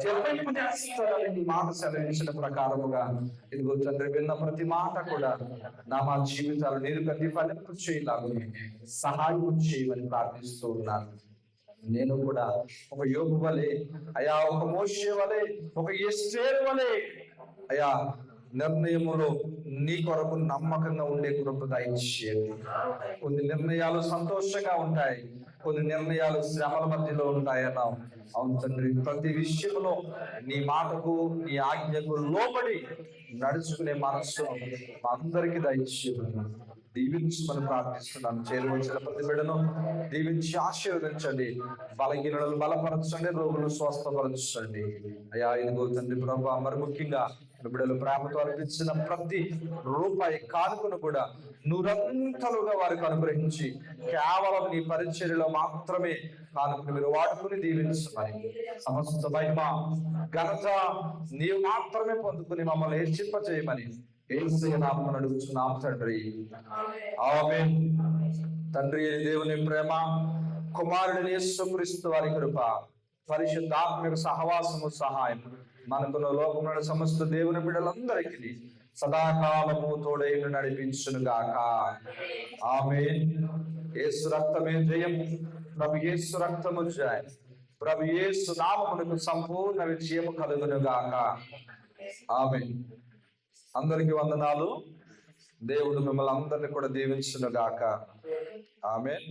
A: చెల్లింపు చేస్తారని నీ మాట సెలవించిన ప్రకారముగా ఇదిగో తండ్రి విన్న ప్రతి మాట కూడా మా జీవితాలు నీరు కట్టి ఫలింపు చేయలాగు సహాయం చేయమని ప్రార్థిస్తూ ఉన్నాను. నేను కూడా ఒక యోబు వలె అయా, ఒక మోషే వలె, ఒక ఎస్తేరు వలె అయా నిర్ణయములో నీ కొరకు నమ్మకంగా ఉండే కృప దయచేయండి. కొన్ని నిర్ణయాలు సంతోషంగా ఉంటాయి, కొన్ని నిర్ణయాలు శ్రమల మధ్యలో ఉంటాయన్నావు. అవును తండ్రి, ప్రతి విషయంలో నీ మాటకు నీ ఆజ్ఞకు లోబడి నడుచుకునే మనస్సు మా అందరికీ దయచేయండి. దీవించమని ప్రార్థిస్తున్నాను. చేరవలసిన ప్రతి బిడ్డను దీవించి ఆశీర్వదించండి. బలహీనులను బలపరచండి, రోగులు స్వస్థపరచండి. అయ్యా ఇదిగో తండ్రి ప్రభు, మరి ముఖ్యంగా బిడ్డలు ప్రేమతో అర్పించిన ప్రతి రూపాయి కానుకను కూడా నూరంతలుగా వారికి అనుగ్రహించి కేవలం నీ పరిచర్యలో మాత్రమే కానుకను మీరు వాడుకుని దీవించమని, సమస్త మహిమ ఘనత నీవు మాత్రమే పొందుకుని మమ్మల్ని హెచ్చింపచేయమని యేసయ్య నామమున అడుగుచున్నాం తండ్రి, ఆమేన్. తండ్రి దేవుని ప్రేమ, కుమారుని యేసుక్రీస్తు వారి కృప, పరిశుద్ధాత్మక సహవాసము సహాయం మనకున్న లోకమున సమస్త దేవుని బిడ్డలందరికీ సదాకాలము తోడైన నడిపించును గాక. ఆమేన్. యేసు రక్తమే జయం. ప్రభు యేసు రక్తము జయం. ప్రభు యేసు నామమునకు సంపూర్ణ విజయము కలుగును గాక. ఆమేన్. అందరికి వందనాలు. దేవుడు మిమ్మల్ని అందరినీ కూడా దీవించును గాక. ఆమేన్.